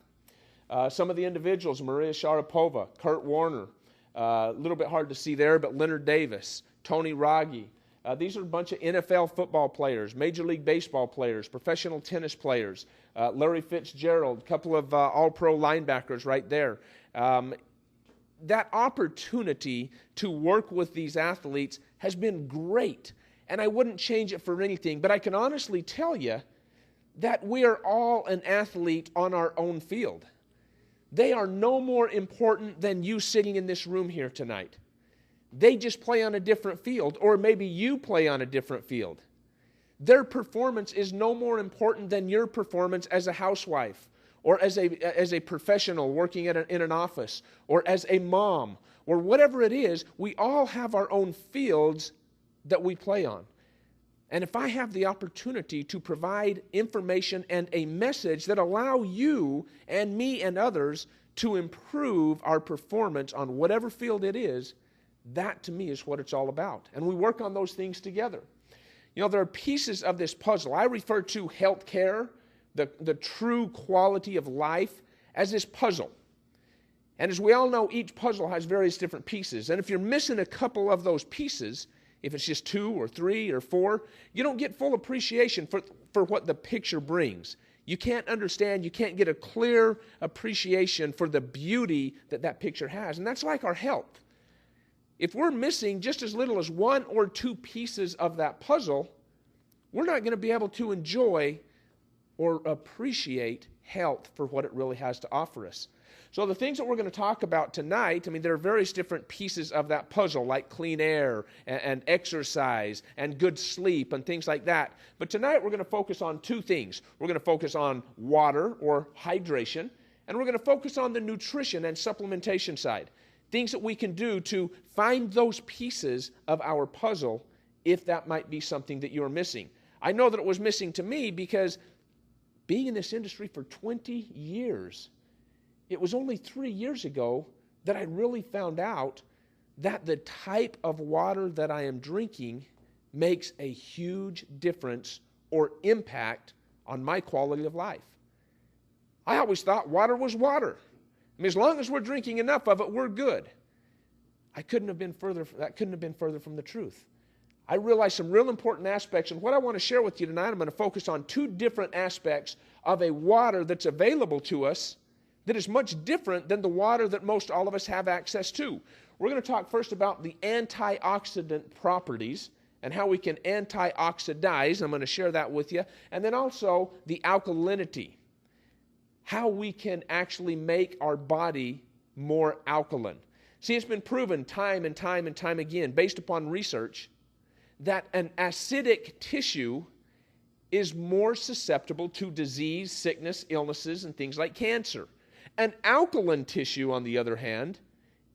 Some of the individuals, Maria Sharapova, Kurt Warner, a little bit hard to see there, but Leonard Davis, Tony Raggi. These are a bunch of NFL football players, Major League Baseball players, professional tennis players, Larry Fitzgerald, a couple of all-pro linebackers right there. That opportunity to work with these athletes has been great, and I wouldn't change it for anything, but I can honestly tell you that we are all an athlete on our own field. They are no more important than you sitting in this room here tonight. They just play on a different field, or maybe you play on a different field. Their performance is no more important than your performance as a housewife, or as a professional working in an office, or as a mom, or whatever it is. We all have our own fields that we play on. And if I have the opportunity to provide information and a message that allow you and me and others to improve our performance on whatever field it is, that to me is what it's all about. And we work on those things together. You know, there are pieces of this puzzle. I refer to health care, the true quality of life, as this puzzle. And as we all know, each puzzle has various different pieces. And if you're missing a couple of those pieces, if it's just 2 or 3 or 4, you don't get full appreciation for what the picture brings. You can't understand, you can't get a clear appreciation for the beauty that picture has. And that's like our health. If we're missing just as little as 1 or 2 pieces of that puzzle, we're not going to be able to enjoy or appreciate health for what it really has to offer us. So the things that we're going to talk about tonight, I mean, there are various different pieces of that puzzle, like clean air and exercise and good sleep and things like that. But tonight we're going to focus on 2 things. We're going to focus on water or hydration, and we're going to focus on the nutrition and supplementation side. Things that we can do to find those pieces of our puzzle if that might be something that you're missing. I know that it was missing to me because being in this industry for 20 years, it was only 3 years ago that I really found out that the type of water that I am drinking makes a huge difference or impact on my quality of life. I always thought water was water. I mean, as long as we're drinking enough of it, we're good. That couldn't have been further from the truth. I realized some real important aspects, and what I want to share with you tonight, I'm going to focus on 2 different aspects of a water that's available to us that is much different than the water that most all of us have access to. We're going to talk first about the antioxidant properties and how we can antioxidize. I'm going to share that with you. And then also the alkalinity, how we can actually make our body more alkaline. See, it's been proven time and time and time again, based upon research, that an acidic tissue is more susceptible to disease, sickness, illnesses, and things like cancer. An alkaline tissue, on the other hand,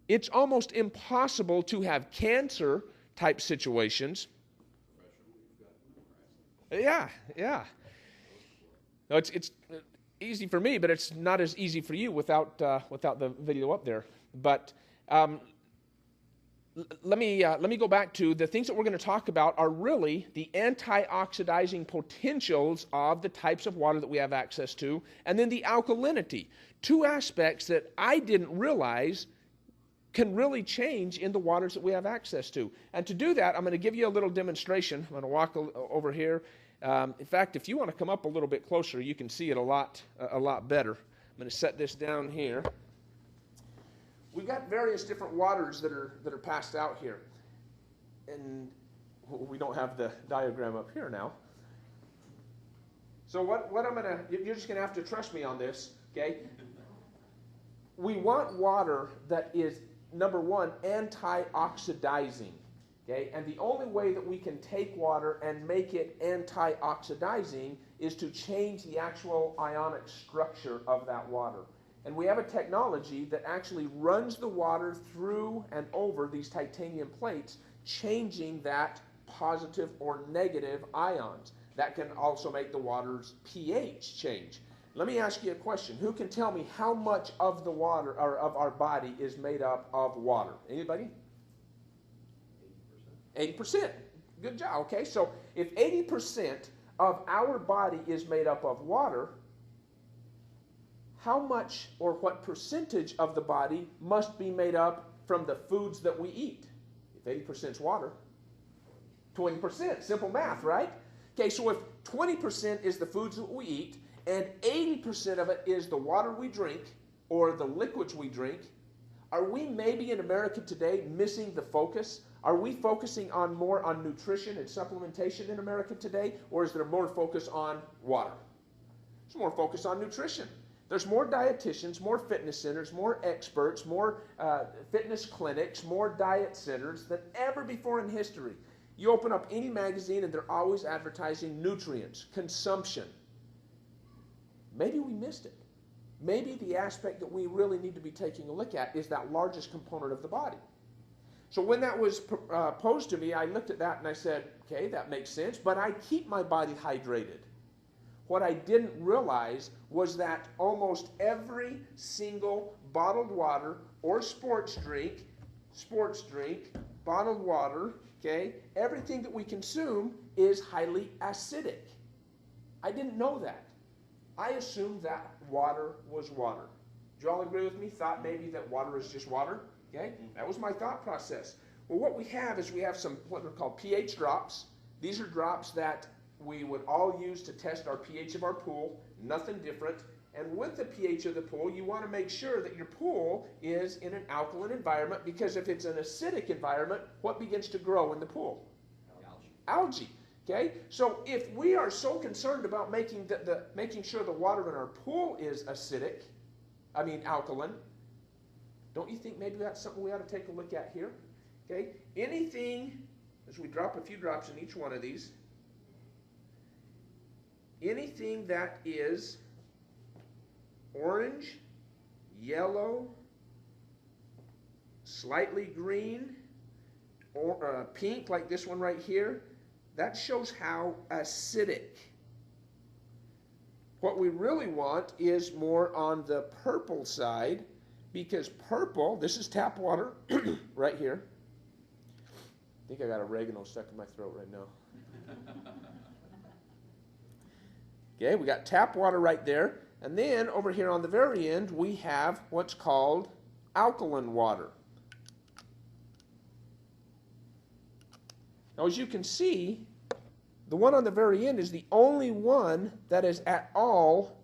it's almost impossible to have cancer-type situations. Yeah. No, it's easy for me, but it's not as easy for you without the video up there. But let me go back to the things that we're going to talk about are really the antioxidizing potentials of the types of water that we have access to, and then the alkalinity. Two aspects that I didn't realize can really change in the waters that we have access to. And to do that, I'm going to give you a little demonstration. I'm going to walk over here. In fact, if you want to come up a little bit closer, you can see it a lot better. I'm going to set this down here. We've got various different waters that are passed out here. And we don't have the diagram up here now. So what I'm going to, you're just going to have to trust me on this, okay? We want water that is, number one, antioxidizing, okay? And the only way that we can take water and make it antioxidizing is to change the actual ionic structure of that water. And we have a technology that actually runs the water through and over these titanium plates, changing that positive or negative ions. That can also make the water's pH change. Let me ask you a question. Who can tell me how much of the water, or of our body, is made up of water? Anybody? 80%. 80%. Good job. Okay, so if 80% of our body is made up of water, how much or what percentage of the body must be made up from the foods that we eat? If 80% is water, 20%. Simple math, right? Okay, so if 20% is the foods that we eat, and 80% of it is the water we drink or the liquids we drink, are we maybe in America today missing the focus? Are we focusing more on nutrition and supplementation in America today, or is there more focus on water? There's more focus on nutrition. There's more dietitians, more fitness centers, more experts, more fitness clinics, more diet centers than ever before in history. You open up any magazine and they're always advertising nutrients, consumption. Maybe we missed it. Maybe the aspect that we really need to be taking a look at is that largest component of the body. So when that was posed to me, I looked at that and I said, okay, that makes sense, but I keep my body hydrated. What I didn't realize was that almost every single bottled water or sports drink, bottled water, okay, everything that we consume is highly acidic. I didn't know that. I assumed that water was water. Do you all agree with me? Thought maybe that water is just water? Okay, that was my thought process. Well, what we have is we have some what are called pH drops. These are drops that we would all use to test our pH of our pool, nothing different. And with the pH of the pool, you want to make sure that your pool is in an alkaline environment, because if it's an acidic environment, what begins to grow in the pool? Algae. Okay? So if we are so concerned about making sure the water in our pool is alkaline, don't you think maybe that's something we ought to take a look at here? Okay? Anything, as we drop a few drops in each one of these, anything that is orange, yellow, slightly green, or pink like this one right here, that shows how acidic. What we really want is more on the purple side, because purple, this is tap water right here. I think I got oregano stuck in my throat right now. Okay, we got tap water right there. And then over here on the very end, we have what's called alkaline water. Now, as you can see, the one on the very end is the only one that is at all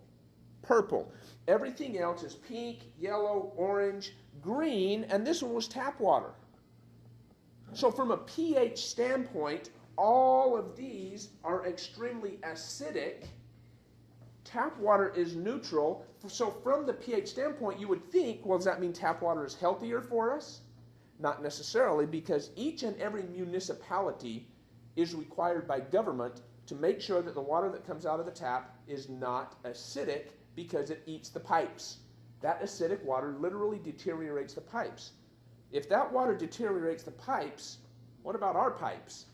purple. Everything else is pink, yellow, orange, green, and this one was tap water. So from a pH standpoint, all of these are extremely acidic. Tap water is neutral. So from the pH standpoint, you would think, well, does that mean tap water is healthier for us? Not necessarily, because each and every municipality is required by government to make sure that the water that comes out of the tap is not acidic because it eats the pipes. That acidic water literally deteriorates the pipes. If that water deteriorates the pipes, what about our pipes?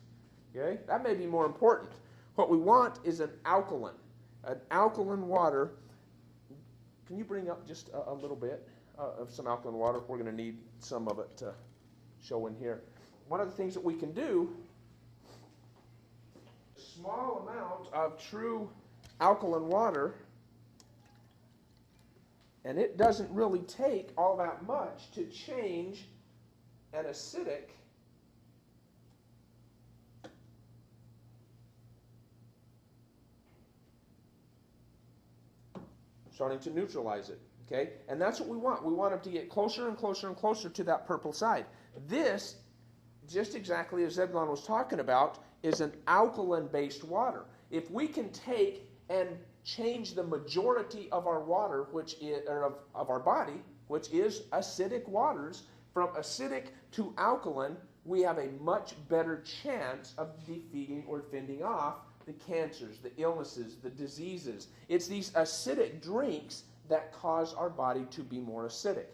Okay? That may be more important. What we want is an alkaline water. Can you bring up just a little bit of some alkaline water? We're going to need some of it to show in here. One of the things that we can do, a small amount of true alkaline water, and it doesn't really take all that much to change an acidic starting to neutralize it, okay? And that's what we want. We want it to get closer and closer and closer to that purple side. This, just exactly as Zebulon was talking about, is an alkaline-based water. If we can take and change the majority of our water, which is, or of our body, which is acidic waters, from acidic to alkaline, we have a much better chance of defeating or fending off the cancers, the illnesses, the diseases. It's these acidic drinks that cause our body to be more acidic.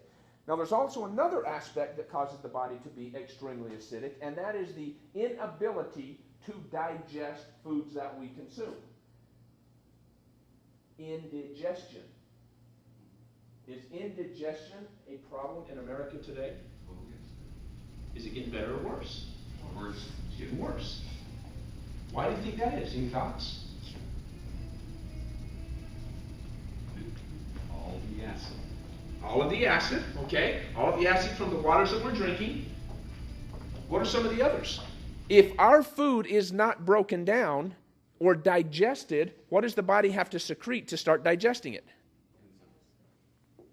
Now, there's also another aspect that causes the body to be extremely acidic, and that is the inability to digest foods that we consume. Indigestion. Is indigestion a problem in America today? Is it getting better or worse? Worse. It's getting worse. Why do you think that is? Any thoughts? All the acid. All of the acid, okay. All of the acid from the waters that we're drinking. What are some of the others? If our food is not broken down or digested, what does the body have to secrete to start digesting it?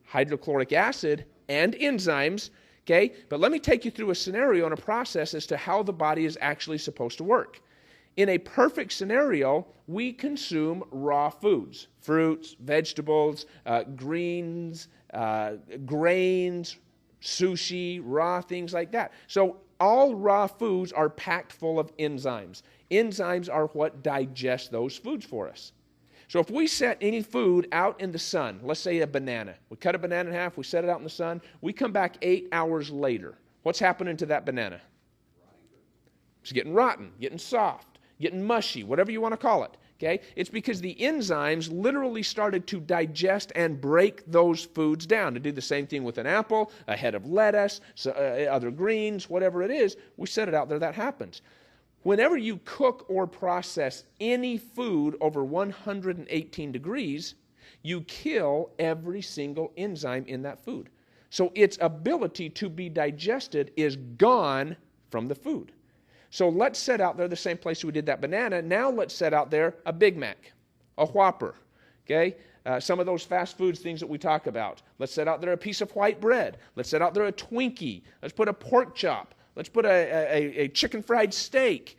Hydrochloric acid and enzymes, okay? But let me take you through a scenario and a process as to how the body is actually supposed to work. In a perfect scenario, we consume raw foods, fruits, vegetables, greens, grains, sushi, raw things like that. So all raw foods are packed full of enzymes. Enzymes are what digest those foods for us. So if we set any food out in the sun, let's say a banana, we cut a banana in half, we set it out in the sun, we come back 8 hours later. What's happening to that banana? It's getting rotten, getting soft, getting mushy, whatever you want to call it. Okay? It's because the enzymes literally started to digest and break those foods down. To do the same thing with an apple, a head of lettuce, other greens, whatever it is, we set it out there, that happens. Whenever you cook or process any food over 118 degrees, you kill every single enzyme in that food. So its ability to be digested is gone from the food. So let's set out there the same place we did that banana. Now let's set out there a Big Mac, a Whopper, okay? Some of those fast foods things that we talk about. Let's set out there a piece of white bread. Let's set out there a Twinkie. Let's put a pork chop. Let's put a chicken fried steak.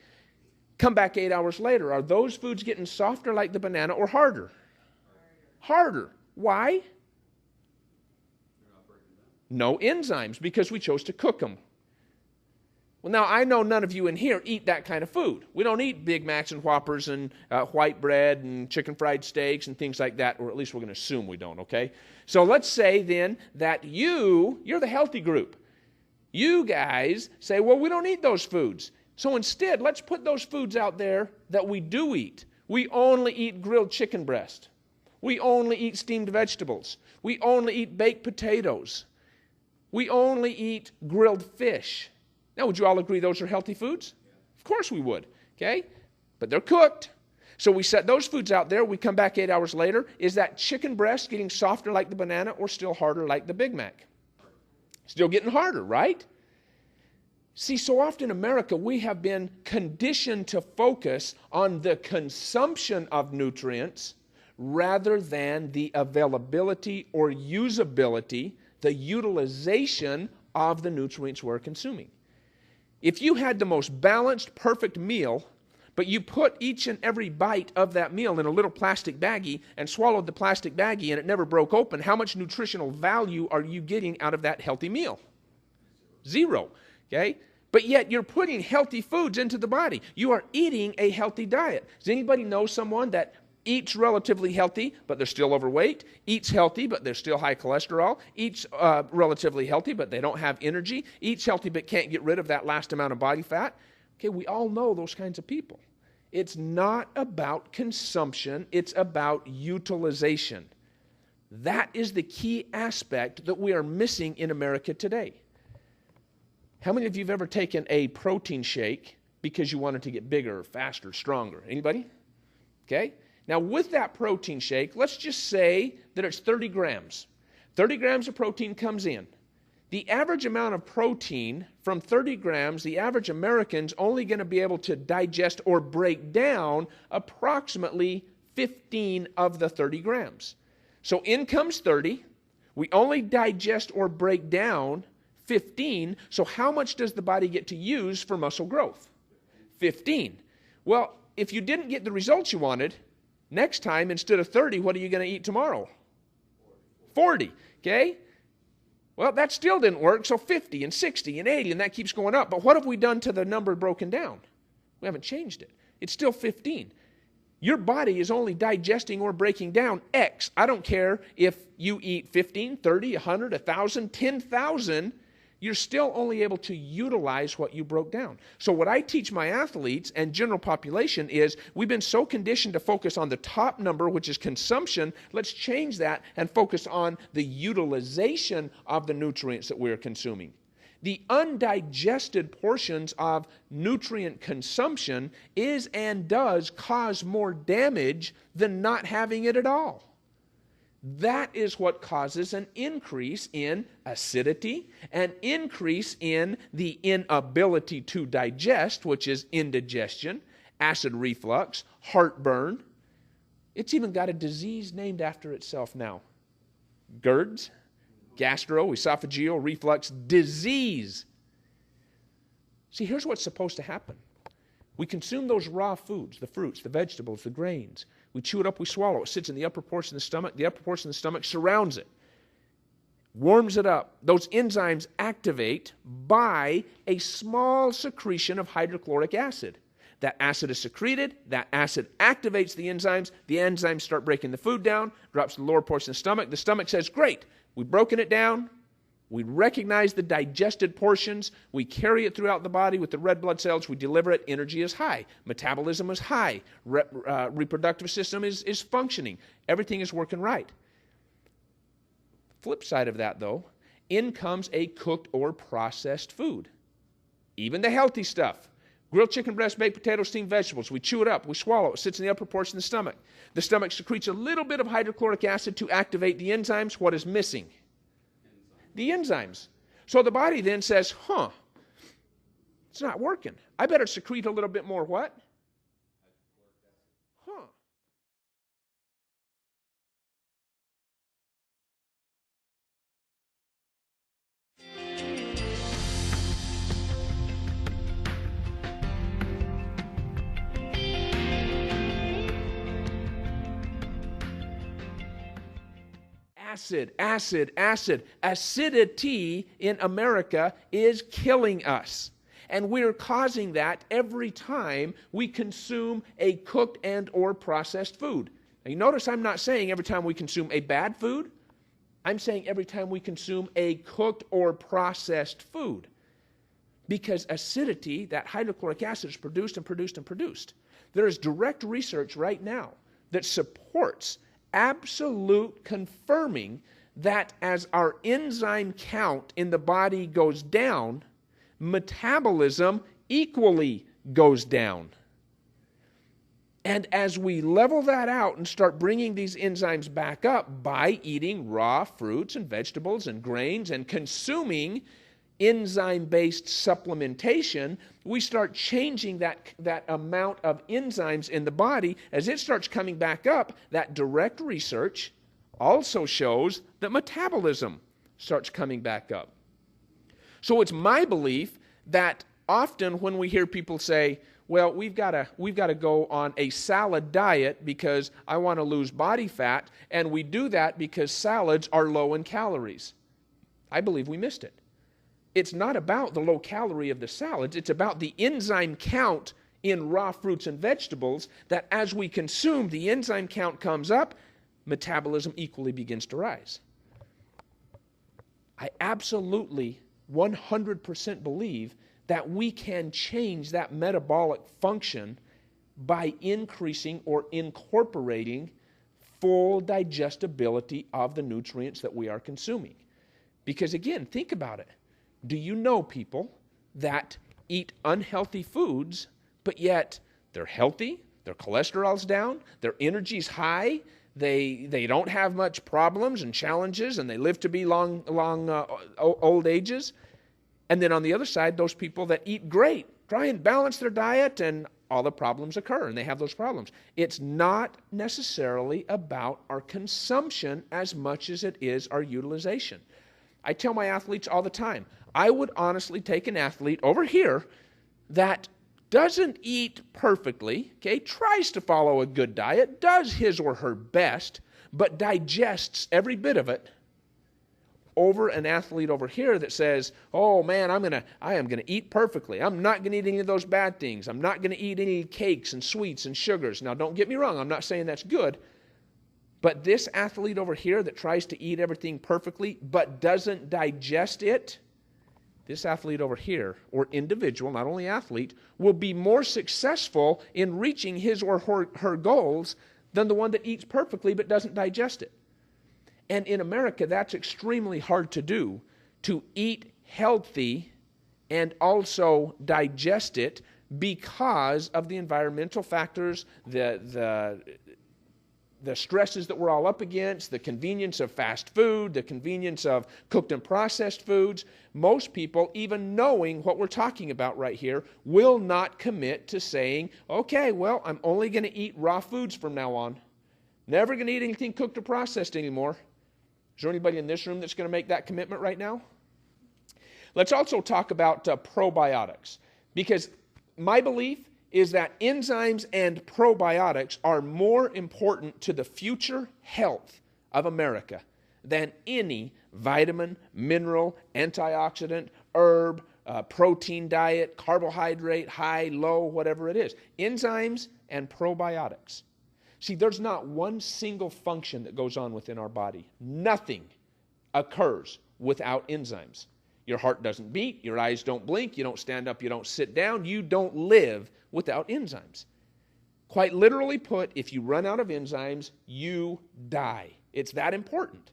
Come back 8 hours later. Are those foods getting softer like the banana or harder? Harder. Why? No enzymes, because we chose to cook them. Well, now, I know none of you in here eat that kind of food. We don't eat Big Macs and Whoppers and white bread and chicken fried steaks and things like that, or at least we're going to assume we don't, okay? So let's say then that you're the healthy group. You guys say, well, we don't eat those foods. So instead, let's put those foods out there that we do eat. We only eat grilled chicken breast. We only eat steamed vegetables. We only eat baked potatoes. We only eat grilled fish. Now, would you all agree those are healthy foods? Of course we would, okay? But they're cooked. So we set those foods out there. We come back 8 hours later. Is that chicken breast getting softer like the banana or still harder like the Big Mac? Still getting harder, right? See, so often in America, we have been conditioned to focus on the consumption of nutrients rather than the availability or usability, the utilization of the nutrients we're consuming. If you had the most balanced, perfect meal, but you put each and every bite of that meal in a little plastic baggie and swallowed the plastic baggie and it never broke open, how much nutritional value are you getting out of that healthy meal? Zero, okay? But yet you're putting healthy foods into the body. You are eating a healthy diet. Does anybody know someone that eats relatively healthy, but they're still overweight, eats healthy, but they're still high cholesterol, eats relatively healthy, but they don't have energy, eats healthy, but can't get rid of that last amount of body fat? Okay, we all know those kinds of people. It's not about consumption, it's about utilization. That is the key aspect that we are missing in America today. How many of you have ever taken a protein shake because you wanted to get bigger, faster, stronger? Anybody? Okay. Now, with that protein shake, let's just say that it's 30 grams. 30 grams of protein comes in. The average amount of protein from 30 grams, the average American's only going to be able to digest or break down approximately 15 of the 30 grams. So in comes 30. We only digest or break down 15. So how much does the body get to use for muscle growth? 15. Well, if you didn't get the results you wanted, next time, instead of 30, what are you going to eat tomorrow? 40, okay? Well, that still didn't work, so 50 and 60 and 80, and that keeps going up. But what have we done to the number broken down? We haven't changed it. It's still 15. Your body is only digesting or breaking down X. I don't care if you eat 15, 30, 100, 1,000, 10,000, you're still only able to utilize what you broke down. So what I teach my athletes and general population is we've been so conditioned to focus on the top number, which is consumption. Let's change that and focus on the utilization of the nutrients that we're consuming. The undigested portions of nutrient consumption is and does cause more damage than not having it at all. That is what causes an increase in acidity, an increase in the inability to digest, which is indigestion, acid reflux, heartburn. It's even got a disease named after itself now. GERDs, gastroesophageal reflux disease. See, here's what's supposed to happen. We consume those raw foods, the fruits, the vegetables, the grains. We chew it up, we swallow it. It sits in the upper portion of the stomach. The upper portion of the stomach surrounds it, warms it up. Those enzymes activate by a small secretion of hydrochloric acid. That acid is secreted. That acid activates the enzymes start breaking the food down, drops to the lower portion of the stomach. The stomach says, great, we've broken it down. We recognize the digested portions. We carry it throughout the body with the red blood cells. We deliver it. Energy is high. Metabolism is high. Reproductive system is functioning. Everything is working right. Flip side of that, though, in comes a cooked or processed food. Even the healthy stuff. Grilled chicken breast, baked potatoes, steamed vegetables. We chew it up. We swallow it. It sits in the upper portion of the stomach. The stomach secretes a little bit of hydrochloric acid to activate the enzymes. What is missing? The enzymes. So the body then says, it's not working. I better secrete a little bit more what? Acid. Acidity in America is killing us. And we're causing that every time we consume a cooked and or processed food. Now you notice I'm not saying every time we consume a bad food. I'm saying every time we consume a cooked or processed food. Because acidity, that hydrochloric acid, is produced and produced and produced. There is direct research right now that supports absolute confirming that as our enzyme count in the body goes down, metabolism equally goes down. And as we level that out and start bringing these enzymes back up by eating raw fruits and vegetables and grains and consuming enzyme-based supplementation, we start changing that amount of enzymes in the body. As it starts coming back up, that direct research also shows that metabolism starts coming back up. So it's my belief that often when we hear people say, well, we've got to go on a salad diet because I want to lose body fat, and we do that because salads are low in calories. I believe we missed it. it's not about the low calorie of the salads. It's about the enzyme count in raw fruits and vegetables, that as we consume, the enzyme count comes up, metabolism equally begins to rise. I absolutely 100% believe that we can change that metabolic function by increasing or incorporating full digestibility of the nutrients that we are consuming. Because again, think about it. Do you know people that eat unhealthy foods, but yet they're healthy, their cholesterol's down, their energy's high, they don't have much problems and challenges, and they live to be long old ages? And then on the other side, those people that eat great, try and balance their diet, and all the problems occur, and they have those problems. It's not necessarily about our consumption as much as it is our utilization. I tell my athletes all the time, I would honestly take an athlete over here that doesn't eat perfectly, okay, tries to follow a good diet, does his or her best, but digests every bit of it, over an athlete over here that says, oh man, I am gonna eat perfectly. I'm not gonna eat any of those bad things. I'm not gonna eat any cakes and sweets and sugars. Now don't get me wrong, I'm not saying that's good, but this athlete over here that tries to eat everything perfectly but doesn't digest it, this athlete over here, or individual, not only athlete, will be more successful in reaching his or her goals than the one that eats perfectly but doesn't digest it. And in America, that's extremely hard to do, to eat healthy and also digest it, because of the environmental factors, the stresses that we're all up against, the convenience of fast food, the convenience of cooked and processed foods. Most people, even knowing what we're talking about right here, will not commit to saying, okay, well, I'm only going to eat raw foods from now on. Never going to eat anything cooked or processed anymore. Is there anybody in this room that's going to make that commitment right now? Let's also talk about probiotics, because my belief is that enzymes and probiotics are more important to the future health of America than any vitamin, mineral, antioxidant, herb, protein diet, carbohydrate, high, low, whatever it is. Enzymes and probiotics. See, there's not one single function that goes on within our body. Nothing occurs without enzymes. Your heart doesn't beat, your eyes don't blink, you don't stand up, you don't sit down, you don't live without enzymes. Quite literally put, if you run out of enzymes, you die. It's that important.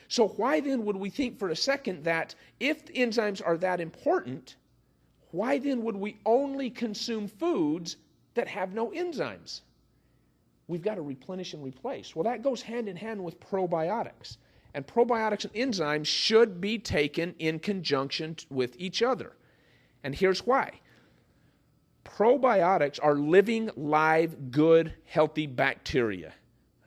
So why then would we think for a second that if enzymes are that important, why then would we only consume foods that have no enzymes? We've got to replenish and replace. Well, that goes hand in hand with probiotics. And probiotics and enzymes should be taken in conjunction with each other. And here's why. Probiotics are living, live, good, healthy bacteria.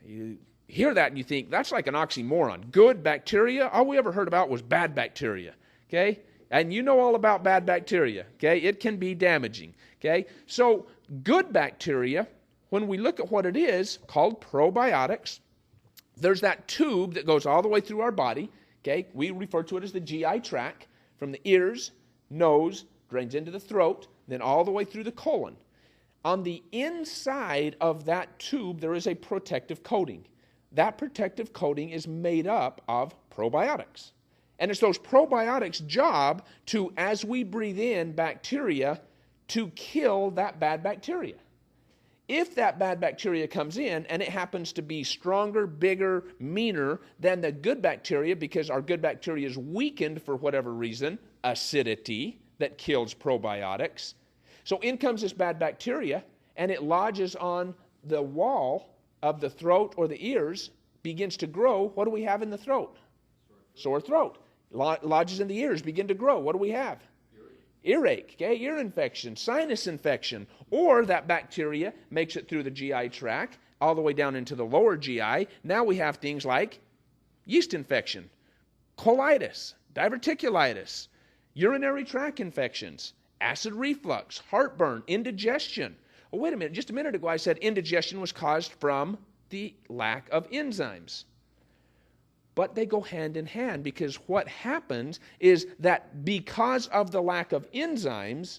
You hear that and you think, that's like an oxymoron. Good bacteria? All we ever heard about was bad bacteria. Okay? And you know all about bad bacteria. Okay? It can be damaging. Okay? So, good bacteria, when we look at what it is, called probiotics, there's that tube that goes all the way through our body. Okay? We refer to it as the GI tract, from the ears, nose, drains into the throat, then all the way through the colon. On the inside of that tube, there is a protective coating. That protective coating is made up of probiotics. And it's those probiotics' job to, as we breathe in bacteria, to kill that bad bacteria. If that bad bacteria comes in and it happens to be stronger, bigger, meaner than the good bacteria, because our good bacteria is weakened for whatever reason, acidity that kills probiotics. So in comes this bad bacteria, and it lodges on the wall of the throat or the ears, begins to grow. What do we have in the throat? Sore throat. Lodges in the ears, begin to grow. What do we have? Earache, okay, ear infection, sinus infection, or that bacteria makes it through the GI tract all the way down into the lower GI. Now we have things like yeast infection, colitis, diverticulitis, urinary tract infections, acid reflux, heartburn, indigestion. Oh, wait a minute, just a minute ago I said indigestion was caused from the lack of enzymes. but they go hand in hand, because what happens is that because of the lack of enzymes,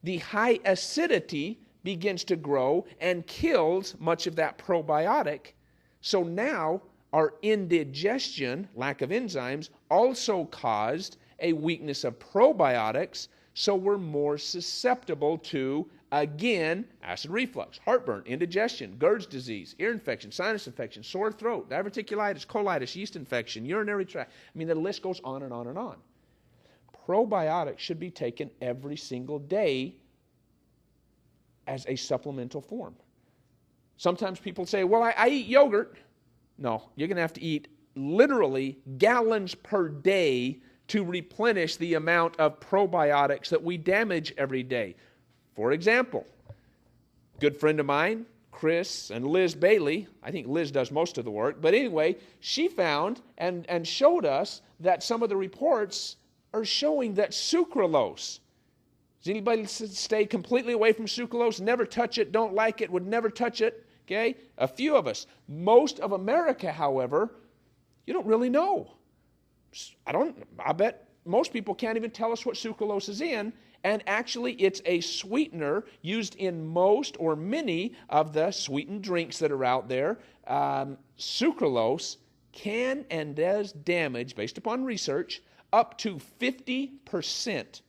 the high acidity begins to grow and kills much of that probiotic. So now our indigestion, lack of enzymes, also caused a weakness of probiotics, so we're more susceptible to, again, acid reflux, heartburn, indigestion, GERD's disease, ear infection, sinus infection, sore throat, diverticulitis, colitis, yeast infection, urinary tract. I mean, the list goes on and on and on. Probiotics should be taken every single day as a supplemental form. Sometimes people say, well, I eat yogurt. No, you're going to have to eat literally gallons per day to replenish the amount of probiotics that we damage every day. For example, a good friend of mine, Chris and Liz Bailey, I think Liz does most of the work, but anyway, she found and showed us that some of the reports are showing that sucralose. Does anybody stay completely away from sucralose, never touch it, don't like it, would never touch it? Okay, a few of us. Most of America, however, you don't really know. I bet most people can't even tell us what sucralose is in, and actually it's a sweetener used in most or many of the sweetened drinks that are out there. Sucralose can and does damage, based upon research, up to 50%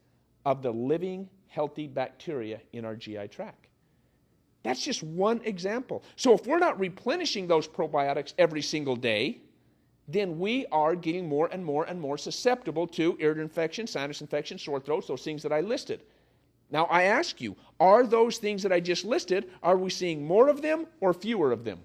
of the living healthy bacteria in our GI tract. That's just one example. So if we're not replenishing those probiotics every single day, then we are getting more and more and more susceptible to ear infection, sinus infection, sore throats, those things that I listed. Now I ask you, are those things that I just listed, are we seeing more of them or fewer of them?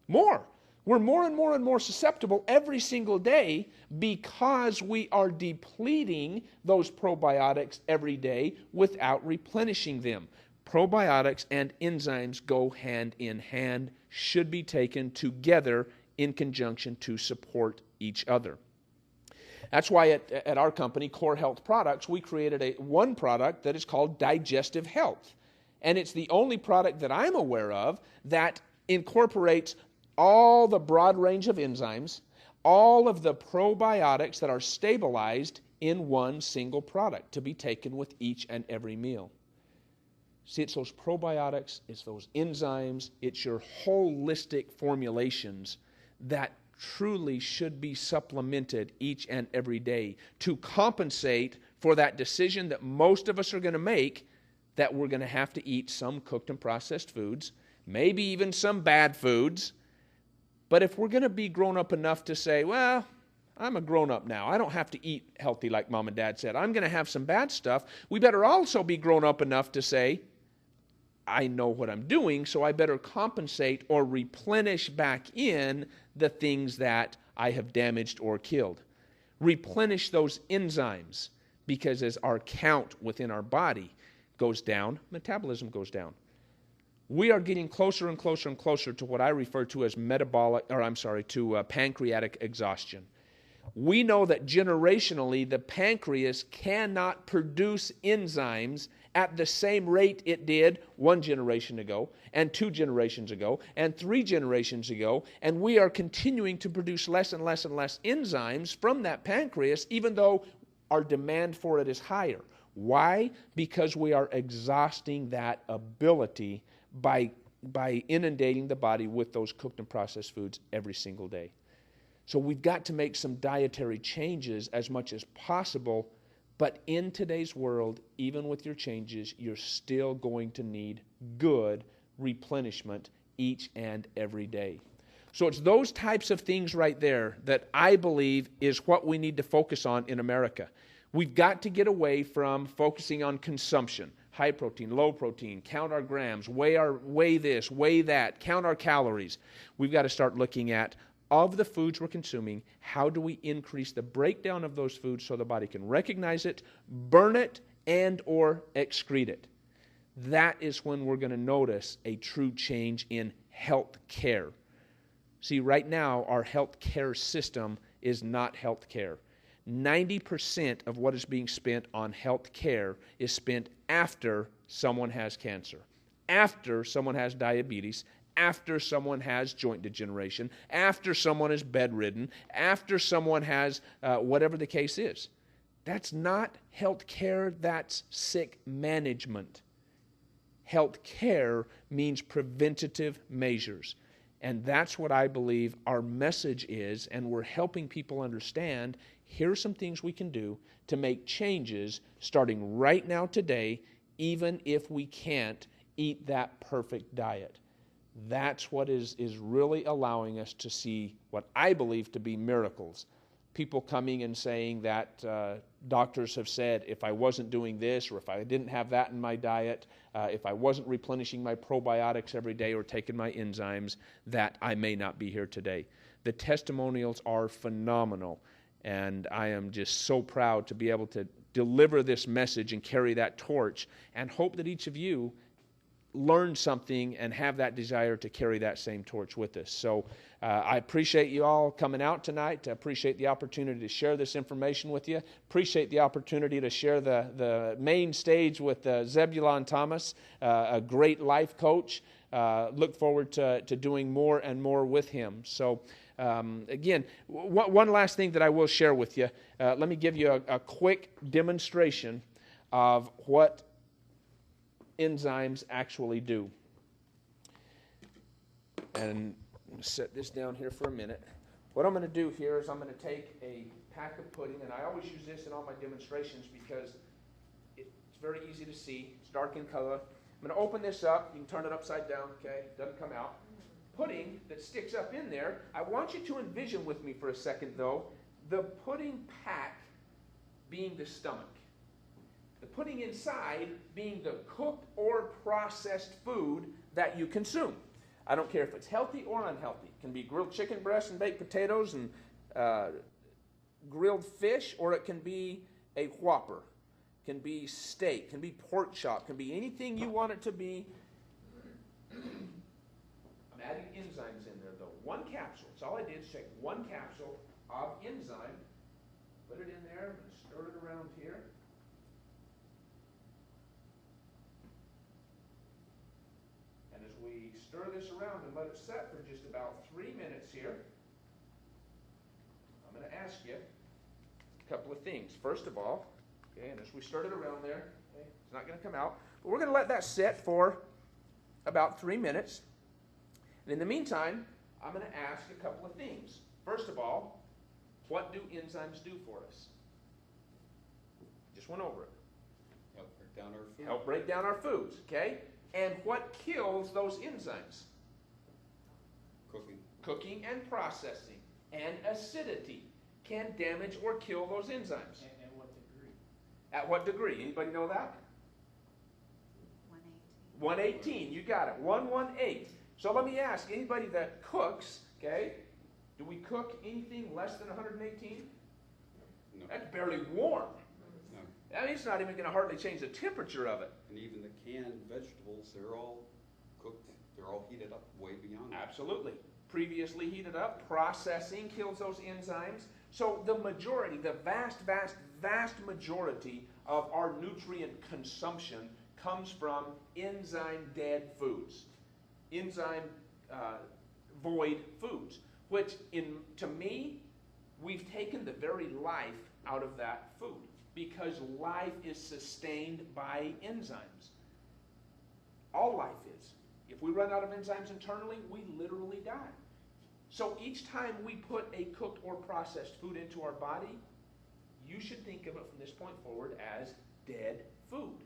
More. We're more and more and more susceptible every single day because we are depleting those probiotics every day without replenishing them. Probiotics and enzymes go hand in hand, should be taken together in conjunction to support each other. That's why at our company, Core Health Products, we created one product that is called Digestive Health. And it's the only product that I'm aware of that incorporates all the broad range of enzymes, all of the probiotics that are stabilized in one single product to be taken with each and every meal. See, it's those probiotics, it's those enzymes, it's your holistic formulations that truly should be supplemented each and every day to compensate for that decision that most of us are going to make, that we're going to have to eat some cooked and processed foods, maybe even some bad foods. But if we're going to be grown up enough to say, well, I'm a grown up now, I don't have to eat healthy like mom and dad said, I'm going to have some bad stuff, we better also be grown up enough to say, I know what I'm doing, so I better compensate or replenish back in the things that I have damaged or killed. Replenish those enzymes, because as our count within our body goes down, metabolism goes down. We are getting closer and closer and closer to what I refer to as pancreatic exhaustion. We know that generationally the pancreas cannot produce enzymes at the same rate it did 1 generation ago, and 2 generations ago, and 3 generations ago, and we are continuing to produce less and less and less enzymes from that pancreas, even though our demand for it is higher. Why? Because we are exhausting that ability by inundating the body with those cooked and processed foods every single day. So we've got to make some dietary changes as much as possible. But in today's world, even with your changes, you're still going to need good replenishment each and every day. So it's those types of things right there that I believe is what we need to focus on in America. We've got to get away from focusing on consumption. High protein, low protein, count our grams, weigh this, weigh that, count our calories. We've got to start looking at, of the foods we're consuming, how do we increase the breakdown of those foods so the body can recognize it, burn it, and or excrete it. That is when we're going to notice a true change in health care. See, right now, our health care system is not health care. 90% of what is being spent on health care is spent after someone has cancer, after someone has diabetes, after someone has joint degeneration, after someone is bedridden, after someone has whatever the case is. That's not health care, that's sick management. Health care means preventative measures. And that's what I believe our message is, and we're helping people understand, here are some things we can do to make changes starting right now today, even if we can't eat that perfect diet. That's what is really allowing us to see what I believe to be miracles. People coming and saying that doctors have said, if I wasn't doing this, or if I didn't have that in my diet, if I wasn't replenishing my probiotics every day or taking my enzymes, that I may not be here today. The testimonials are phenomenal, and I am just so proud to be able to deliver this message and carry that torch, and hope that each of you learn something and have that desire to carry that same torch with us. So I appreciate you all coming out tonight. I appreciate the opportunity to share this information with you. Appreciate the opportunity to share the main stage with Zebulon Thomas, a great life coach. Look forward to doing more and more with him. So again, one last thing that I will share with you. Let me give you a quick demonstration of what enzymes actually do. And I'm going to set this down here for a minute. What I'm going to do here is I'm going to take a pack of pudding, and I always use this in all my demonstrations because it's very easy to see. It's dark in color. I'm going to open this up. You can turn it upside down, okay? It doesn't come out. Pudding that sticks up in there, I want you to envision with me for a second, though, the pudding pack being the stomach. The pudding inside being the cooked or processed food that you consume. I don't care if it's healthy or unhealthy. It can be grilled chicken breasts and baked potatoes and grilled fish, or it can be a Whopper. It can be steak, it can be pork chop, it can be anything you want it to be. I'm adding enzymes in there, though. One capsule. That's all I did is take one capsule of enzyme, put it in there, and stir it around here. We stir this around and let it set for just about 3 minutes here. I'm going to ask you a couple of things. First of all, okay, and as we stir it around there, okay, it's not going to come out, but we're going to let that set for about 3 minutes. And in the meantime, I'm going to ask a couple of things. First of all, what do enzymes do for us? Just went over it. Help break down our food. Help break down our foods, okay? And what kills those enzymes? Cooking. Cooking and processing. And acidity can damage or kill those enzymes. And at what degree? At what degree? Anybody know that? 118. 118. You got it. 118. So let me ask, anybody that cooks, okay, do we cook anything less than 118? No. That's barely warm. No. I mean, it's not even going to hardly change the temperature of it. And even the canned vegetables, they're all cooked, they're all heated up way beyond that. Absolutely. Previously heated up, processing kills those enzymes. So the majority, the vast majority of our nutrient consumption comes from enzyme-dead foods, enzyme-void foods, which to me, we've taken the very life out of that food because life is sustained by enzymes. All life is. If we run out of enzymes internally, we literally die. So each time we put a cooked or processed food into our body, you should think of it from this point forward as dead food.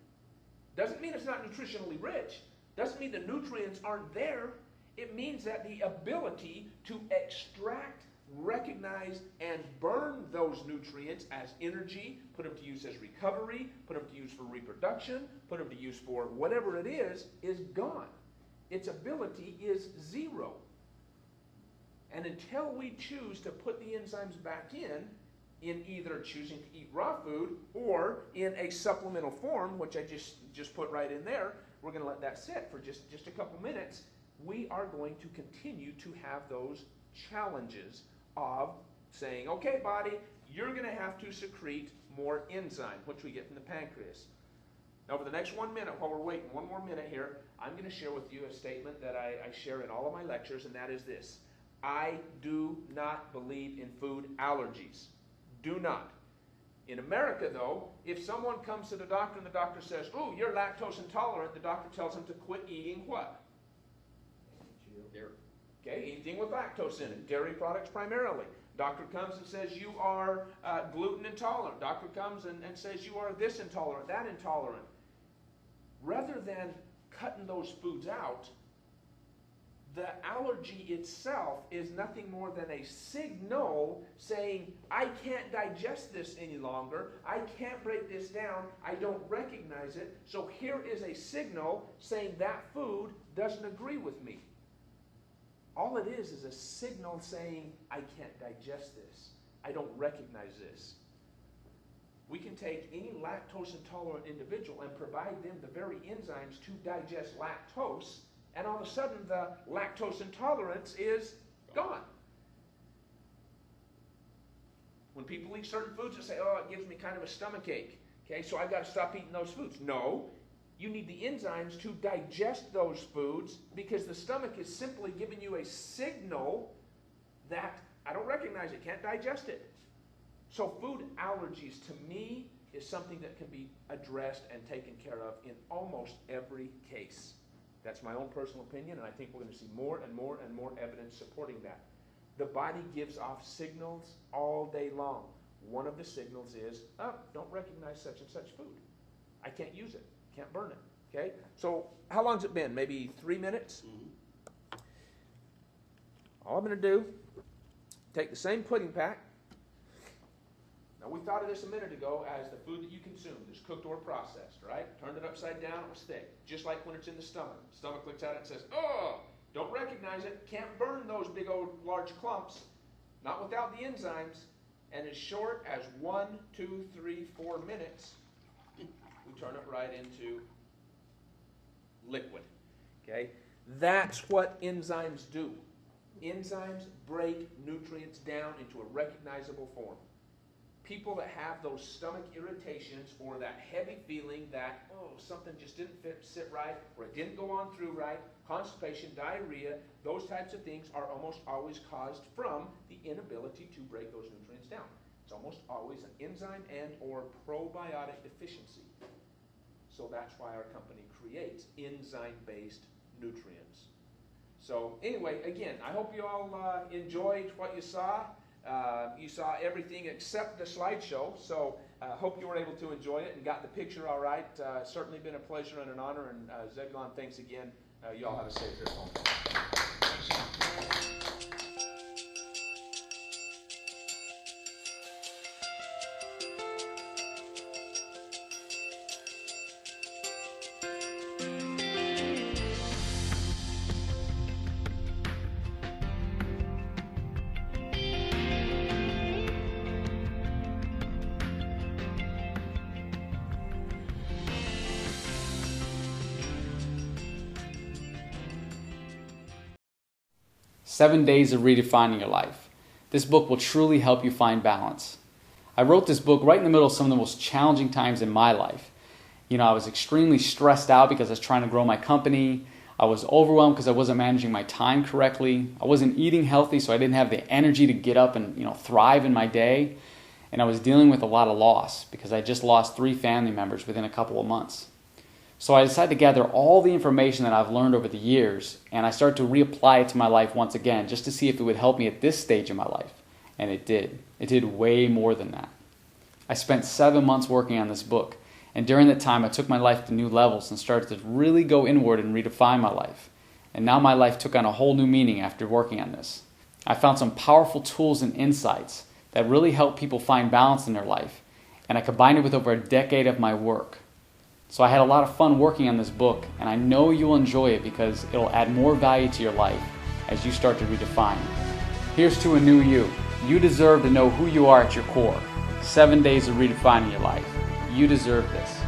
Doesn't mean it's not nutritionally rich. Doesn't mean the nutrients aren't there. It means that the ability to extract, recognize, and burn those nutrients as energy, put them to use as recovery, put them to use for reproduction, put them to use for whatever it is gone. Its ability is zero. And until we choose to put the enzymes back in either choosing to eat raw food or in a supplemental form, which I just put right in there, we're going to let that sit for just a couple minutes. We are going to continue to have those challenges of saying, okay, body, you're going to have to secrete more enzyme, which we get from the pancreas. Now, for the next 1 minute, while we're waiting, one more minute here, I'm going to share with you a statement that I share in all of my lectures, and that is this. I do not believe in food allergies. Do not. In America, though, if someone comes to the doctor and the doctor says, "Ooh, you're lactose intolerant," the doctor tells them to quit eating what? Dairy. Okay, anything with lactose in it, dairy products primarily. Doctor comes and says you are gluten intolerant. Doctor comes and says you are this intolerant, that intolerant. Rather than cutting those foods out, the allergy itself is nothing more than a signal saying, I can't digest this any longer, I can't break this down, I don't recognize it, so here is a signal saying that food doesn't agree with me. All it is a signal saying, I can't digest this, I don't recognize this. We can take any lactose intolerant individual and provide them the very enzymes to digest lactose, and all of a sudden the lactose intolerance is gone. When people eat certain foods and say, "Oh, it gives me kind of a stomach ache, okay, so I've got to stop eating those foods." No, you need the enzymes to digest those foods because the stomach is simply giving you a signal that I don't recognize it, can't digest it. So food allergies to me is something that can be addressed and taken care of in almost every case. That's my own personal opinion, and I think we're going to see more and more and more evidence supporting that. The body gives off signals all day long. One of the signals is, oh, don't recognize such and such food. I can't use it, can't burn it. Okay? So how long's it been? Maybe 3 minutes? Mm-hmm. All I'm going to do, take the same pudding pack. Now, we thought of this a minute ago as the food that you consumed is cooked or processed, right? Turned it upside down, it was thick. Just like when it's in the stomach. The stomach looks at it and says, oh, don't recognize it, can't burn those big old large clumps, not without the enzymes. And as short as 1, 2, 3, 4 minutes, we turn it right into liquid, okay? That's what enzymes do. Enzymes break nutrients down into a recognizable form. People that have those stomach irritations or that heavy feeling that, oh, something just didn't sit right or it didn't go on through right, constipation, diarrhea, those types of things are almost always caused from the inability to break those nutrients down. It's almost always an enzyme and or probiotic deficiency. So that's why our company creates enzyme-based nutrients. So anyway, again, I hope you all enjoyed what you saw. You saw everything except the slideshow, so hope you were able to enjoy it and got the picture all right. Certainly been a pleasure and an honor, and Zebulon, thanks again. You all have a safe trip home. 7 Days of Redefining Your Life. This book will truly help you find balance. I wrote this book right in the middle of some of the most challenging times in my life. You know, I was extremely stressed out because I was trying to grow my company. I was overwhelmed because I wasn't managing my time correctly. I wasn't eating healthy, so I didn't have the energy to get up and, thrive in my day. And I was dealing with a lot of loss because I just lost 3 family members within a couple of months. So I decided to gather all the information that I've learned over the years, and I started to reapply it to my life once again, just to see if it would help me at this stage in my life. And it did. It did way more than that. I spent 7 months working on this book, and during that time I took my life to new levels and started to really go inward and redefine my life. And now my life took on a whole new meaning after working on this. I found some powerful tools and insights that really help people find balance in their life, and I combined it with over a decade of my work. So I had a lot of fun working on this book, and I know you'll enjoy it because it'll add more value to your life as you start to redefine. Here's to a new you. You deserve to know who you are at your core. 7 Days of Redefining Your Life. You deserve this.